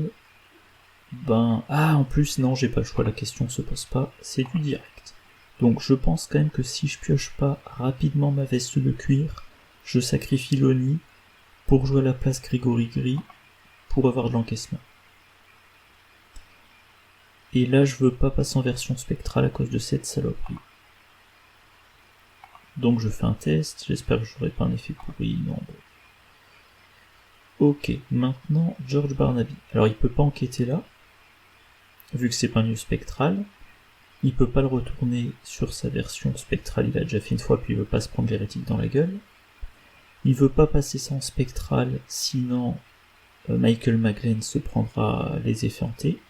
Ben... Ah, en plus, non, j'ai pas le choix, la question se pose pas, c'est du direct. Donc je pense quand même que si je pioche pas rapidement ma veste de cuir, je sacrifie Lonnie pour jouer à la place Grégory Gris pour avoir de l'encaissement. Et là, je veux pas passer en version spectrale à cause de cette saloperie. Donc je fais un test, j'espère que j'aurai pas un effet pourri, non. Ok, maintenant George Barnaby. Alors il peut pas enquêter là, vu que c'est pas un lieu spectral. Il peut pas le retourner sur sa version spectrale, il a déjà fait une fois, puis il veut pas se prendre l'hérétique dans la gueule. Il veut pas passer ça en spectral, sinon Michael McGlenn se prendra les effets hantés.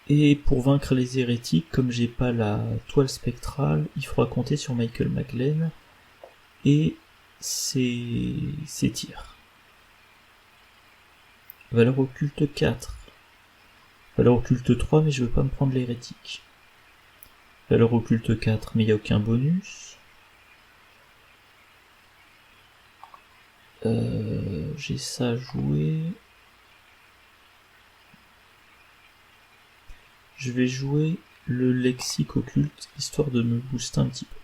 Et pour vaincre les hérétiques, comme j'ai pas la toile spectrale, il faudra compter sur Michael McGlenn et ses tirs. Valeur occulte 4. Valeur occulte 3, mais je veux pas me prendre l'hérétique. Valeur occulte 4, mais il n'y a aucun bonus. J'ai ça à jouer. Je vais jouer le lexique occulte, histoire de me booster un petit peu.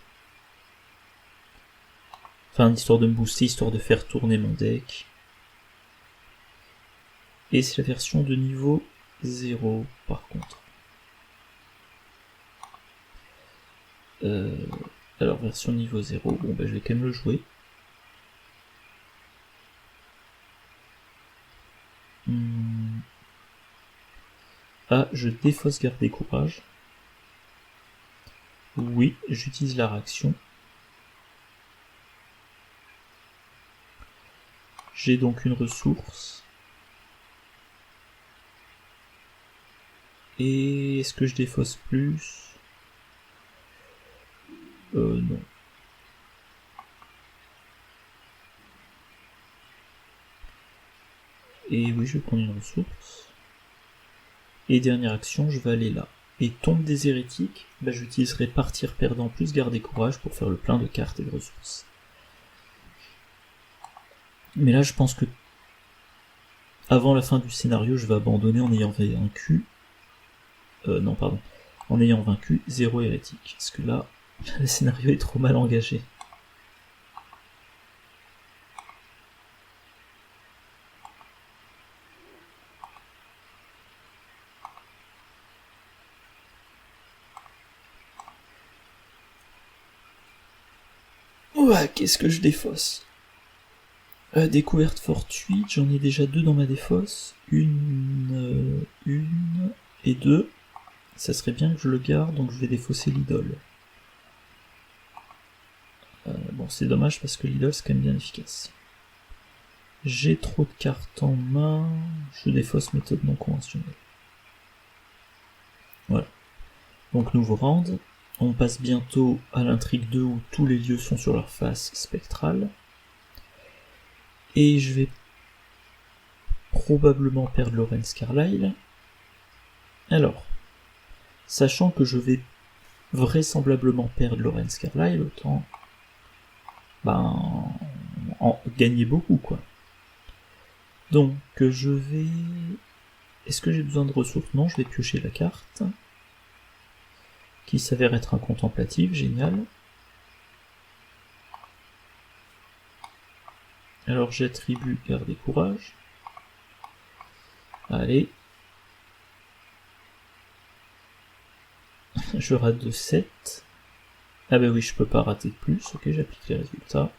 Enfin, histoire de me booster, histoire de faire tourner mon deck. Et c'est la version de niveau 0, par contre. Alors, version niveau 0, bon bah je vais quand même le jouer. Ah, je défausse garder courage. Oui, j'utilise la réaction. J'ai donc une ressource. Et est-ce que je défausse plus? Non. Et oui, je vais prendre une ressource. Et dernière action, je vais aller là. Et tombe des hérétiques, bah, j'utiliserai partir perdant plus garder courage pour faire le plein de cartes et de ressources. Mais là, je pense que avant la fin du scénario, je vais abandonner en ayant vaincu... non, pardon. En ayant vaincu 0 hérétique. Parce que là, le scénario est trop mal engagé. Ouah, qu'est-ce que je défausse? Découverte fortuite, j'en ai déjà 2 dans ma défausse. Une et 2. Ça serait bien que je le garde, donc je vais défausser l'idole. Bon, c'est dommage parce que l'idole c'est quand même bien efficace. J'ai trop de cartes en main, je défausse méthode non conventionnelle. Voilà. Donc nouveau round. On passe bientôt à l'intrigue 2 où tous les lieux sont sur leur face spectrale. Et je vais probablement perdre Lawrence Carlyle. Alors, Sachant que je vais vraisemblablement perdre Lorenz Carlyle, autant en gagner beaucoup, quoi. Donc je vais... Est-ce que j'ai besoin de ressources? Non, je vais piocher la carte, qui s'avère être un contemplatif, génial. Alors j'attribue garde et courage. Allez. Je rate de 7. Ah bah oui, je peux pas rater de plus. Ok, j'applique les résultats.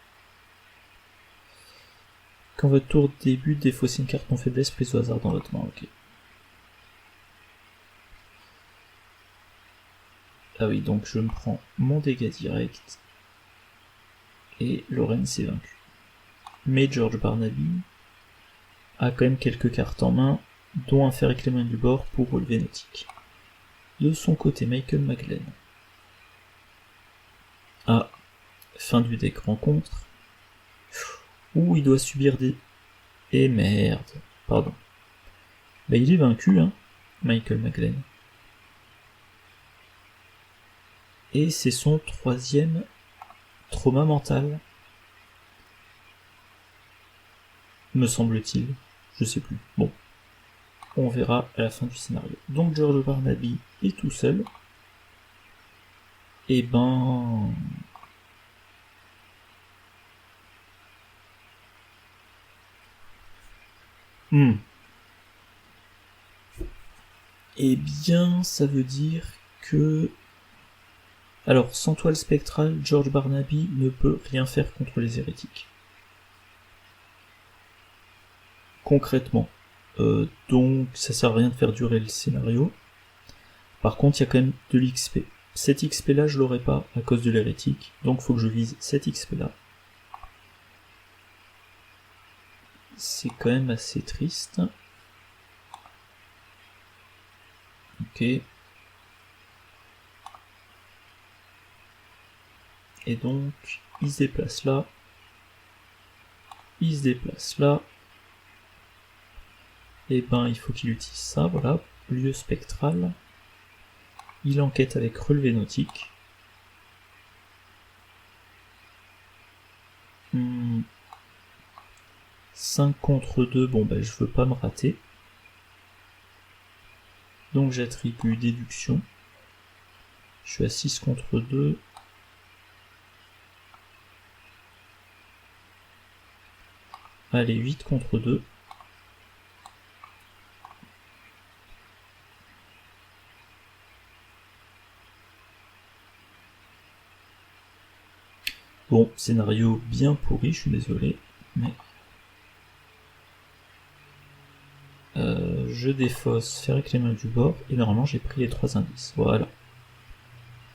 Quand votre tour débute, défaussez une carte non faiblesse prise au hasard dans votre main. Ok. Ah oui, donc je me prends mon dégât direct. Et Lorenz est vaincu. Mais George Barnaby a quand même quelques cartes en main, dont un fer avec les mains du bord pour relever nautique. De son côté, Michael McGlenn. Ah, fin du deck rencontre. Ouh, il doit subir des... Eh merde, pardon. Bah il est vaincu, hein, Michael McGlenn. Et c'est son 3e trauma mental. Me semble-t-il. Je sais plus. Bon. On verra à la fin du scénario. Donc George Barnaby est tout seul. Et ben... Eh bien, ça veut dire que... Alors, sans toile spectrale, George Barnaby ne peut rien faire contre les hérétiques. Concrètement. Donc, ça sert à rien de faire durer le scénario. Par contre, il y a quand même de l'XP. Cet XP là, je l'aurai pas à cause de l'hérétique, donc faut que je vise cet XP là. C'est quand même assez triste. Ok. Et donc, il se déplace là. Il se déplace là. Et ben, il faut qu'il utilise ça, voilà. Lieu spectral. Il enquête avec relevé nautique. 5 contre 2, bon ben je veux pas me rater. Donc j'attribue déduction. Je suis à 6 contre 2. Allez, 8 contre 2. Bon, scénario bien pourri, je suis désolé, mais... je défausse, faire avec les mains du bord, et normalement j'ai pris les 3 indices. Voilà.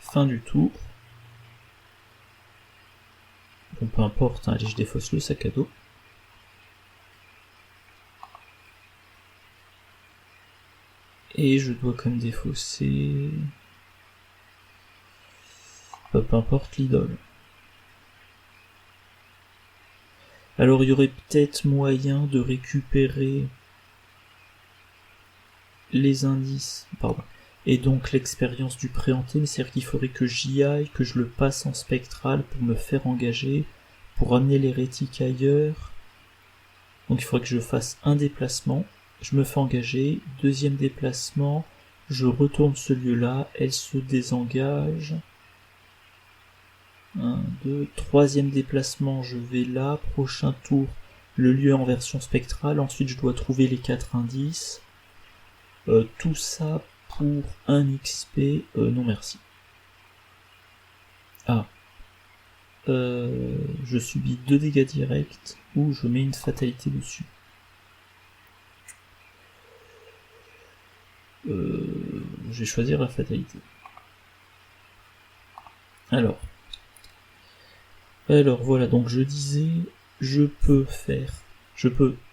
Fin du tour. Bon, peu importe, hein, allez, je défausse le sac à dos. Et je dois quand même défausser... peu importe l'idole. Alors il y aurait peut-être moyen de récupérer les indices, pardon, et donc l'expérience du préhanté, mais c'est-à-dire qu'il faudrait que j'y aille, que je le passe en spectral pour me faire engager, pour amener l'hérétique ailleurs. Donc il faudrait que je fasse un déplacement, je me fais engager, 2e déplacement, je retourne ce lieu-là, elle se désengage. 1, 2, 3e déplacement, je vais là, prochain tour, le lieu en version spectrale, ensuite je dois trouver les 4 indices. Tout ça pour un XP, non merci. Ah. Je subis 2 dégâts directs ou je mets une fatalité dessus. Je vais choisir la fatalité. Alors voilà, donc je disais, je peux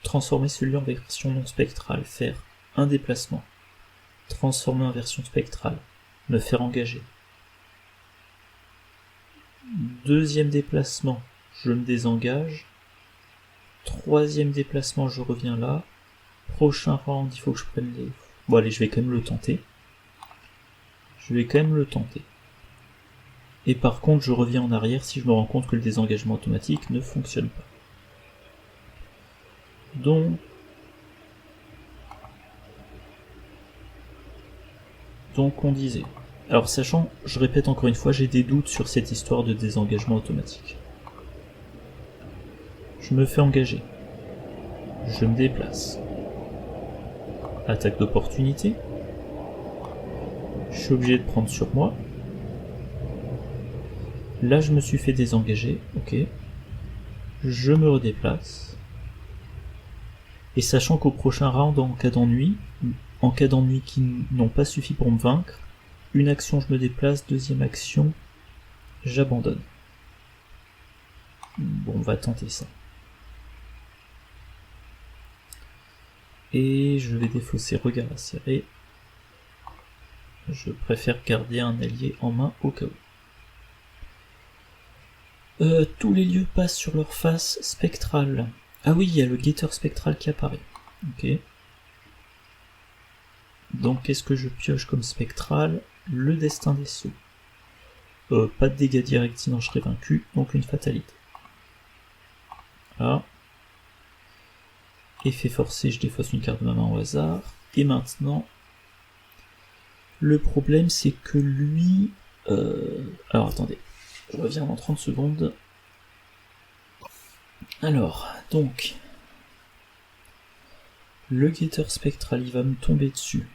transformer celui en version non spectrale, faire un déplacement, transformer en version spectrale, me faire engager. 2e déplacement, je me désengage. 3e déplacement, je reviens là. Prochain round, il faut que je prenne les... Bon allez, je vais quand même le tenter. Je vais quand même le tenter. Et par contre, je reviens en arrière si je me rends compte que le désengagement automatique ne fonctionne pas. Donc on disait... Alors sachant, je répète encore une fois, j'ai des doutes sur cette histoire de désengagement automatique. Je me fais engager. Je me déplace. Attaque d'opportunité. Je suis obligé de prendre sur moi. Là, je me suis fait désengager, ok. Je me redéplace. Et sachant qu'au prochain round, en cas d'ennui qui n'ont pas suffi pour me vaincre, une action je me déplace, deuxième action, j'abandonne. Bon, on va tenter ça. Et je vais défausser regard acéré. Je préfère garder un allié en main au cas où. Tous les lieux passent sur leur face spectrale. Ah oui, il y a le guetteur spectral qui apparaît. Ok. Donc qu'est-ce que je pioche comme spectral? Le destin des sceaux. Pas de dégâts directs sinon je serai vaincu, donc une fatalité. Ah. Effet forcé, je défausse une carte de ma main au hasard. Et maintenant, le problème c'est que lui... Alors attendez, je reviens dans 30 secondes. Alors, donc... Le guetteur spectral, il va me tomber dessus.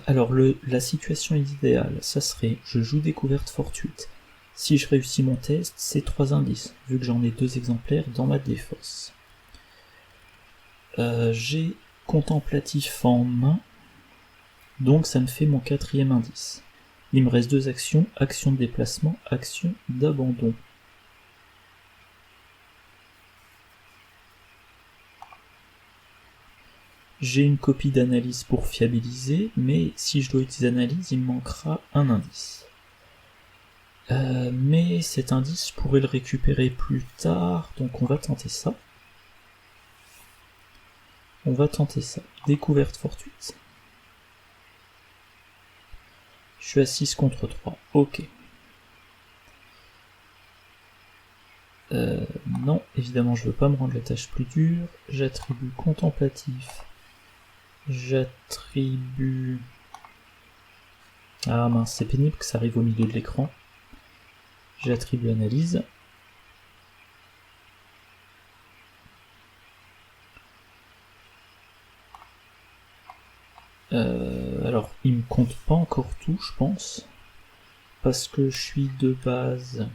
Alors, la situation idéale, ça serait, je joue découverte fortuite. Si je réussis mon test, c'est 3 indices, vu que j'en ai 2 exemplaires dans ma défausse. J'ai contemplatif en main, donc ça me fait mon 4e indice. Il me reste 2 actions, action de déplacement, action d'abandon. J'ai une copie d'analyse pour fiabiliser, mais si je dois utiliser analyse, il me manquera un indice. Mais cet indice, je pourrais le récupérer plus tard, donc on va tenter ça. On va tenter ça. Découverte fortuite. Je suis à 6 contre 3. Ok. Non, évidemment, je veux pas me rendre la tâche plus dure. J'attribue contemplatif. J'attribue... Ah mince, c'est pénible que ça arrive au milieu de l'écran. J'attribue analyse. Alors, il me compte pas encore tout, je pense. Parce que je suis de base...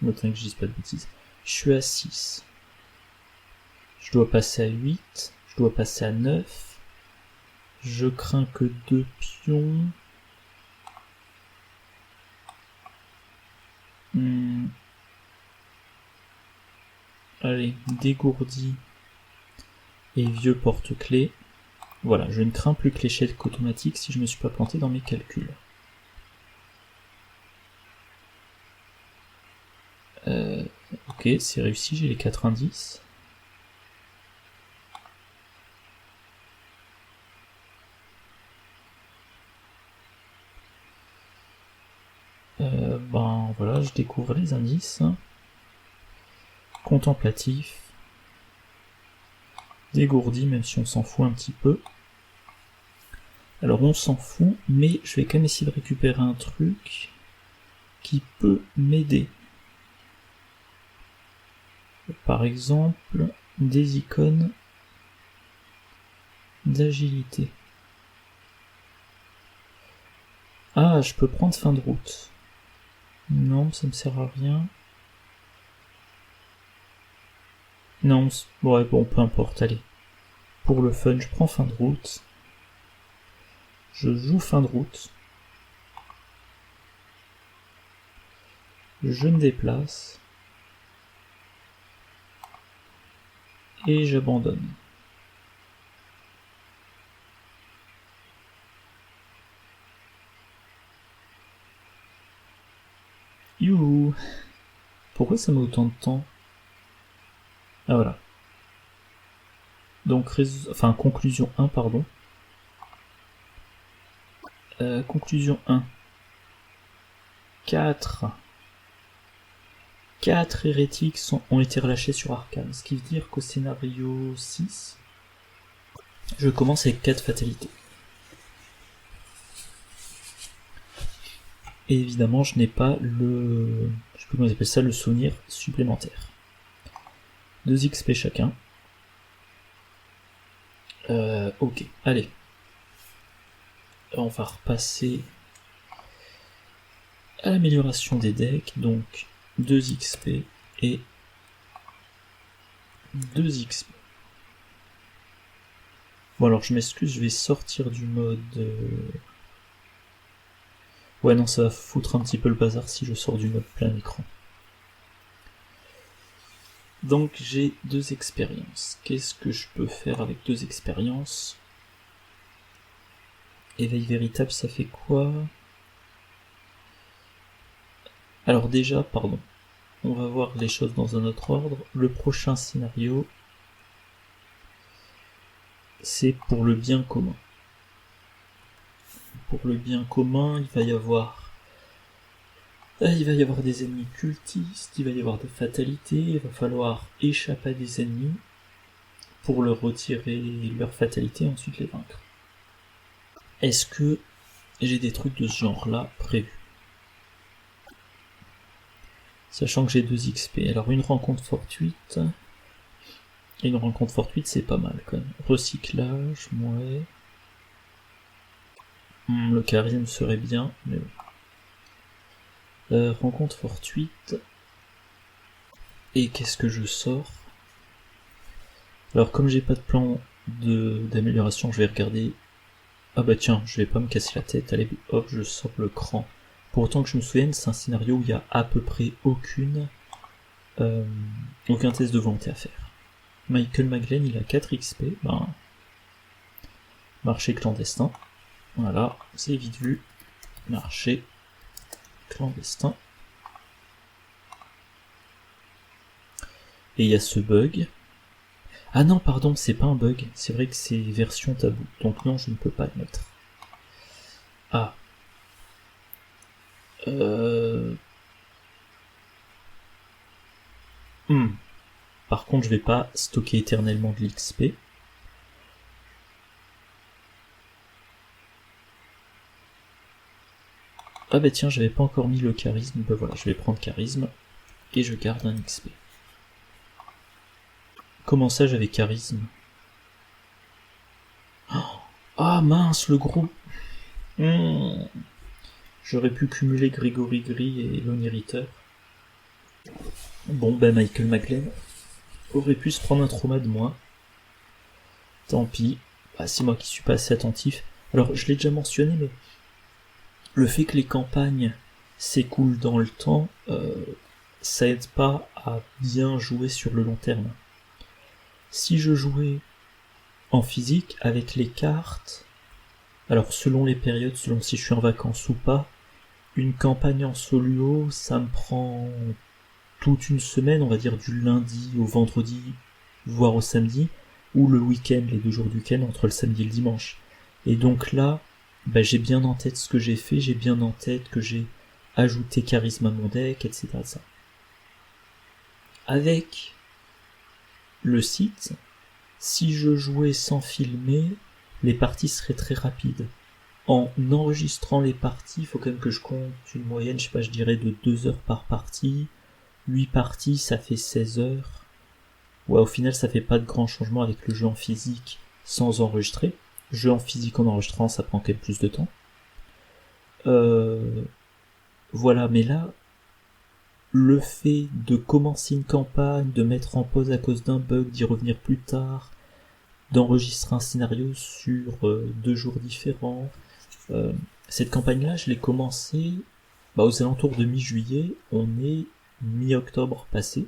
Autant que je dise pas de bêtises. Je suis à 6. Je dois passer à 8. Je dois passer à 9. Je crains que 2 pions... Allez, dégourdi et vieux porte-clés. Voilà, je ne crains plus que l'échec automatique si je ne me suis pas planté dans mes calculs. Ok, c'est réussi, j'ai les 4 indices. Ben voilà, je découvre les indices. Contemplatif. Dégourdi, même si on s'en fout un petit peu. Alors on s'en fout, mais je vais quand même essayer de récupérer un truc qui peut m'aider. Par exemple, des icônes d'agilité. Ah, je peux prendre fin de route. Non, ça me sert à rien. Non, ouais, bon, peu importe, allez. Pour le fun, je prends fin de route. Je joue fin de route. Je me déplace. Et j'abandonne. Youhou! Pourquoi ça met autant de temps? Ah voilà. Donc, conclusion 1, pardon. Conclusion 1. 4 hérétiques ont été relâchés sur Arkham, ce qui veut dire qu'au scénario 6, je commence avec 4 fatalités. Et évidemment, je n'ai pas le... je sais plus comment on appelle ça, le souvenir supplémentaire. 2 XP chacun. Ok, allez. On va repasser à l'amélioration des decks, donc 2 XP et 2 XP. Bon alors je m'excuse, je vais sortir du mode... Ouais non, ça va foutre un petit peu le bazar si je sors du mode plein écran. Donc j'ai 2 expériences. Qu'est-ce que je peux faire avec 2 expériences? Éveil véritable, ça fait quoi? Alors déjà, pardon, on va voir les choses dans un autre ordre. Le prochain scénario, c'est pour le bien commun. Pour le bien commun, il va y avoir des ennemis cultistes, il va y avoir des fatalités, il va falloir échapper à des ennemis pour leur retirer leur fatalité et ensuite les vaincre. Est-ce que j'ai des trucs de ce genre-là prévus? Sachant que j'ai 2 XP. Alors une rencontre fortuite. Une rencontre fortuite, c'est pas mal quand même. Recyclage, ouais. Le charisme serait bien, mais bon. Rencontre fortuite. Et qu'est-ce que je sors? Alors comme j'ai pas de plan d'amélioration, je vais regarder. Ah bah tiens, je vais pas me casser la tête. Allez, hop, je sors le cran. Pour autant que je me souvienne, c'est un scénario où il y a à peu près aucun test de volonté à faire. Michael Maglen, il a 4 XP. Ben, marché clandestin. Voilà, c'est vite vu. Marché clandestin. Et il y a ce bug. Ah non, pardon, c'est pas un bug. C'est vrai que c'est version tabou. Donc non, je ne peux pas le mettre. Ah. Par contre, je vais pas stocker éternellement de l'XP. Ah bah tiens, j'avais pas encore mis le charisme. Bah voilà, je vais prendre charisme et je garde un XP. Comment ça, j'avais charisme? Ah mince, le gros. J'aurais pu cumuler Grégory Gris et Lonnie Ritter. Bon, ben Michael Maglen aurait pu se prendre un trauma de moi. Tant pis. Bah, c'est moi qui suis pas assez attentif. Alors, je l'ai déjà mentionné, mais le fait que les campagnes s'écoulent dans le temps, ça aide pas à bien jouer sur le long terme. Si je jouais en physique avec les cartes, alors selon les périodes, selon si je suis en vacances ou pas, une campagne en solo, ça me prend toute une semaine, on va dire du lundi au vendredi, voire au samedi, ou le week-end, les 2 jours du week-end, entre le samedi et le dimanche. Et donc là, bah, j'ai bien en tête ce que j'ai fait, j'ai bien en tête que j'ai ajouté charisme à mon deck, etc. Avec le site, si je jouais sans filmer, les parties seraient très rapides. En enregistrant les parties, il faut quand même que je compte une moyenne, je sais pas, je dirais de 2 heures par partie. 8 parties, ça fait 16 heures. Ouais, au final, ça fait pas de grands changements avec le jeu en physique sans enregistrer. Le jeu en physique en enregistrant, ça prend quand même plus de temps. Voilà, mais là, le fait de commencer une campagne, de mettre en pause à cause d'un bug, d'y revenir plus tard, d'enregistrer un scénario sur 2 jours différents, cette campagne-là, je l'ai commencée aux alentours de mi-juillet. On est mi-octobre passé.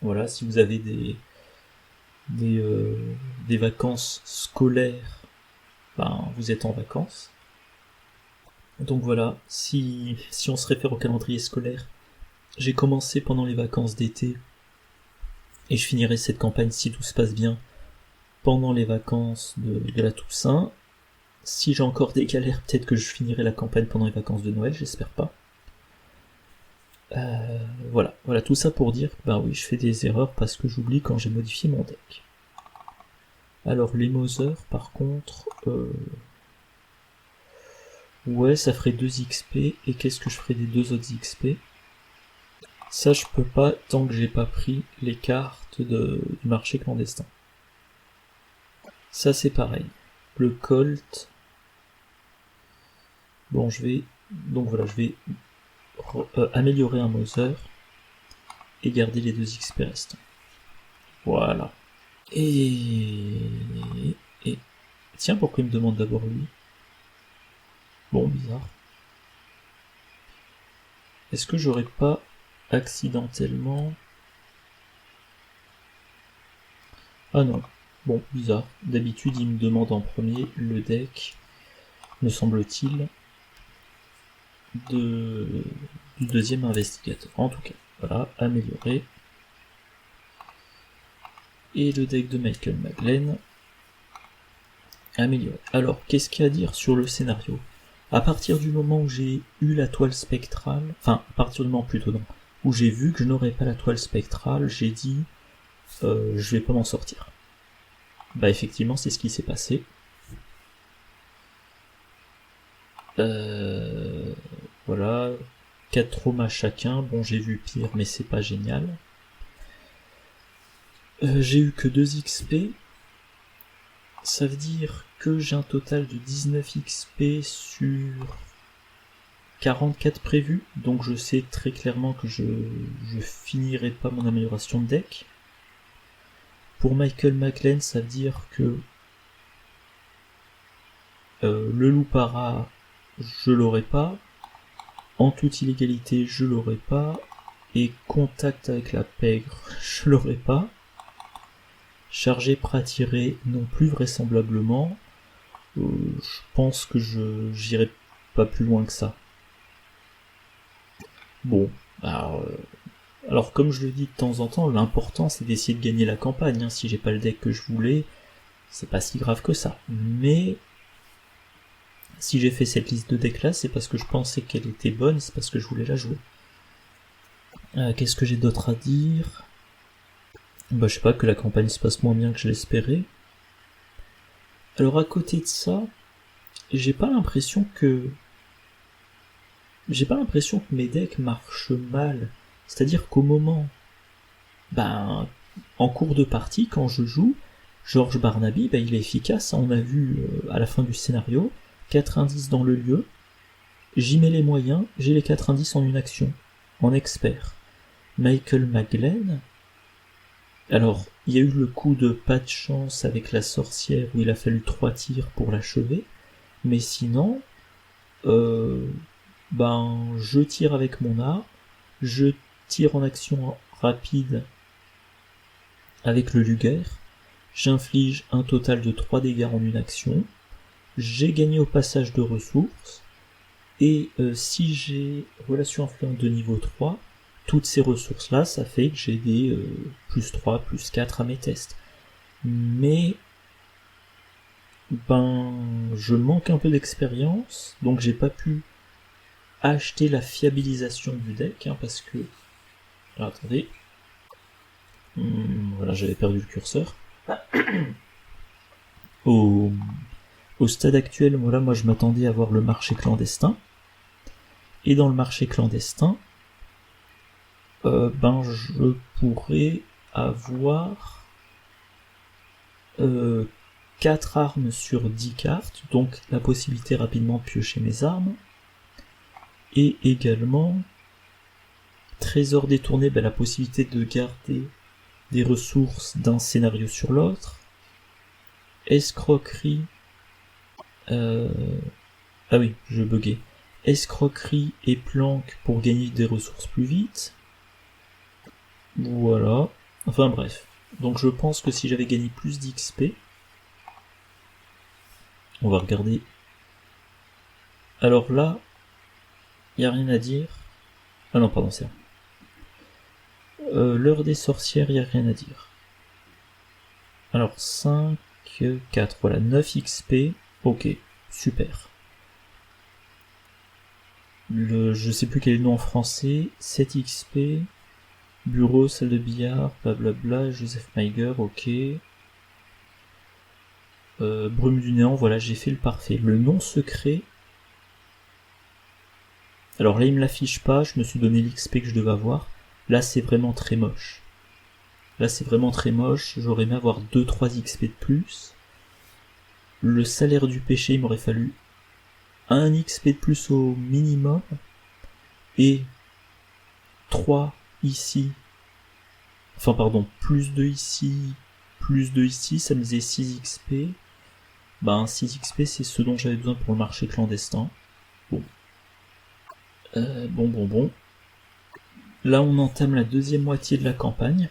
Voilà, si vous avez des vacances scolaires, vous êtes en vacances. Donc voilà, si on se réfère au calendrier scolaire, j'ai commencé pendant les vacances d'été Et je finirai cette campagne, si tout se passe bien, pendant les vacances de la Toussaint. Si j'ai encore des galères, peut-être que je finirai la campagne pendant les vacances de Noël, j'espère pas. Voilà, tout ça pour dire que bah oui, je fais des erreurs parce que j'oublie quand j'ai modifié mon deck. Alors les Mother, par contre, ouais, ça ferait 2 XP, et qu'est-ce que je ferais des 2 autres XP? Ça, je peux pas tant que j'ai pas pris les cartes du marché clandestin. Ça, c'est pareil. Le Colt. Bon, je vais améliorer un Mother et garder les 2 XP restants. Voilà. Et tiens, pourquoi il me demande d'abord lui? Bon, bizarre. Est-ce que j'aurais pas accidentellement... Ah non. Bon, bizarre. D'habitude, il me demande en premier le deck, me semble-t-il, du deuxième investigateur. En tout cas, voilà, amélioré. Et le deck de Michael Maglen, amélioré. Alors, qu'est-ce qu'il y a à dire sur le scénario? À partir du moment où j'ai eu la toile spectrale, enfin, à partir du moment plutôt non, où j'ai vu que je n'aurais pas la toile spectrale, j'ai dit je vais pas m'en sortir. Bah effectivement, c'est ce qui s'est passé. Voilà, 4 traumas chacun, bon j'ai vu pire mais c'est pas génial. J'ai eu que 2 XP, ça veut dire que j'ai un total de 19 XP sur 44 prévus, donc je sais très clairement que je finirai pas mon amélioration de deck. Pour Michael Maglen, ça veut dire que le Loupara, je l'aurai pas, en toute illégalité, je l'aurai pas, et contact avec la pègre, je l'aurai pas. Chargé pratirer non plus vraisemblablement, je pense que j'irai pas plus loin que ça. Bon, alors comme je le dis de temps en temps, l'important c'est d'essayer de gagner la campagne, hein. Si j'ai pas le deck que je voulais, c'est pas si grave que ça. Mais si j'ai fait cette liste de decks là, c'est parce que je pensais qu'elle était bonne, c'est parce que je voulais la jouer. Qu'est-ce que j'ai d'autre à dire? Bah je sais pas, que la campagne se passe moins bien que je l'espérais. Alors à côté de ça, j'ai pas l'impression que mes decks marchent mal. C'est-à-dire qu'au moment, en cours de partie, quand je joue, George Barnaby, il est efficace. On a vu à la fin du scénario, 4 indices dans le lieu, j'y mets les moyens, j'ai les 4 indices en une action, en expert. Michael Maglen, alors il y a eu le coup de pas de chance avec la sorcière où il a fallu 3 tirs pour l'achever, mais sinon, je tire avec mon art, je tire en action rapide avec le Luger, j'inflige un total de 3 dégâts en une action, j'ai gagné au passage de ressources, et si j'ai relation influente de niveau 3, toutes ces ressources-là, ça fait que j'ai des plus 3, plus 4 à mes tests. Mais je manque un peu d'expérience, donc j'ai pas pu acheter la fiabilisation du deck, hein, parce que... Alors, attendez. Voilà, j'avais perdu le curseur. Au stade actuel, voilà, moi je m'attendais à voir le marché clandestin. Et dans le marché clandestin, je pourrais avoir 4 armes sur 10 cartes, donc la possibilité rapidement de piocher mes armes. Et également, trésor détourné, la possibilité de garder des ressources d'un scénario sur l'autre. Escroquerie. Ah oui, je buguais. Escroquerie et planque pour gagner des ressources plus vite. Voilà. Enfin bref. Donc je pense que si j'avais gagné plus d'XP... On va regarder. Alors là, il n'y a rien à dire. Ah non, pardon, c'est L'heure des sorcières, y a rien à dire. Alors 5, 4, voilà, 9 XP, ok, super. Je sais plus quel est le nom en français, 7 XP, bureau, salle de billard, blablabla, Joseph Meiger, ok. Brume du néant, voilà, j'ai fait le parfait. Le nom secret, alors là il me l'affiche pas, je me suis donné l'XP que je devais avoir. Là c'est vraiment très moche. J'aurais aimé avoir 2-3 XP de plus. Le salaire du péché, il m'aurait fallu 1 XP de plus au minimum. Et 3 ici. Enfin pardon, plus 2 ici, ça me faisait 6 XP. 6 XP c'est ce dont j'avais besoin pour le marché clandestin. Bon. Bon. Là on entame la deuxième moitié de la campagne.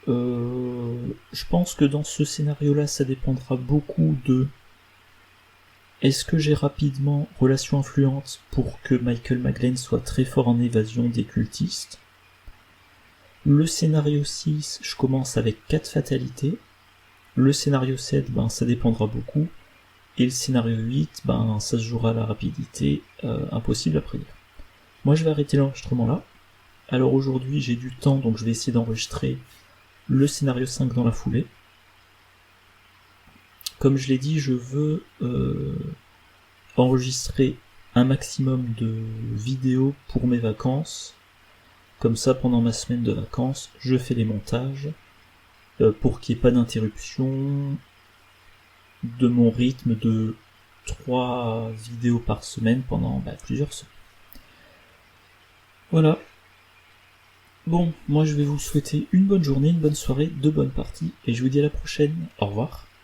Je pense que dans ce scénario-là, ça dépendra beaucoup de est-ce que j'ai rapidement relation influente pour que Michael McGlynn soit très fort en évasion des cultistes. Le scénario 6, je commence avec 4 fatalités. Le scénario 7, ça dépendra beaucoup. Et le scénario 8, ça se jouera à la rapidité, impossible à prédire. Moi je vais arrêter l'enregistrement là. Alors aujourd'hui j'ai du temps, donc je vais essayer d'enregistrer le scénario 5 dans la foulée. Comme je l'ai dit, je veux enregistrer un maximum de vidéos pour mes vacances. Comme ça, pendant ma semaine de vacances, je fais les montages pour qu'il n'y ait pas d'interruption de mon rythme de 3 vidéos par semaine pendant plusieurs semaines. Voilà. Bon, moi je vais vous souhaiter une bonne journée, une bonne soirée, de bonnes parties, et je vous dis à la prochaine. Au revoir.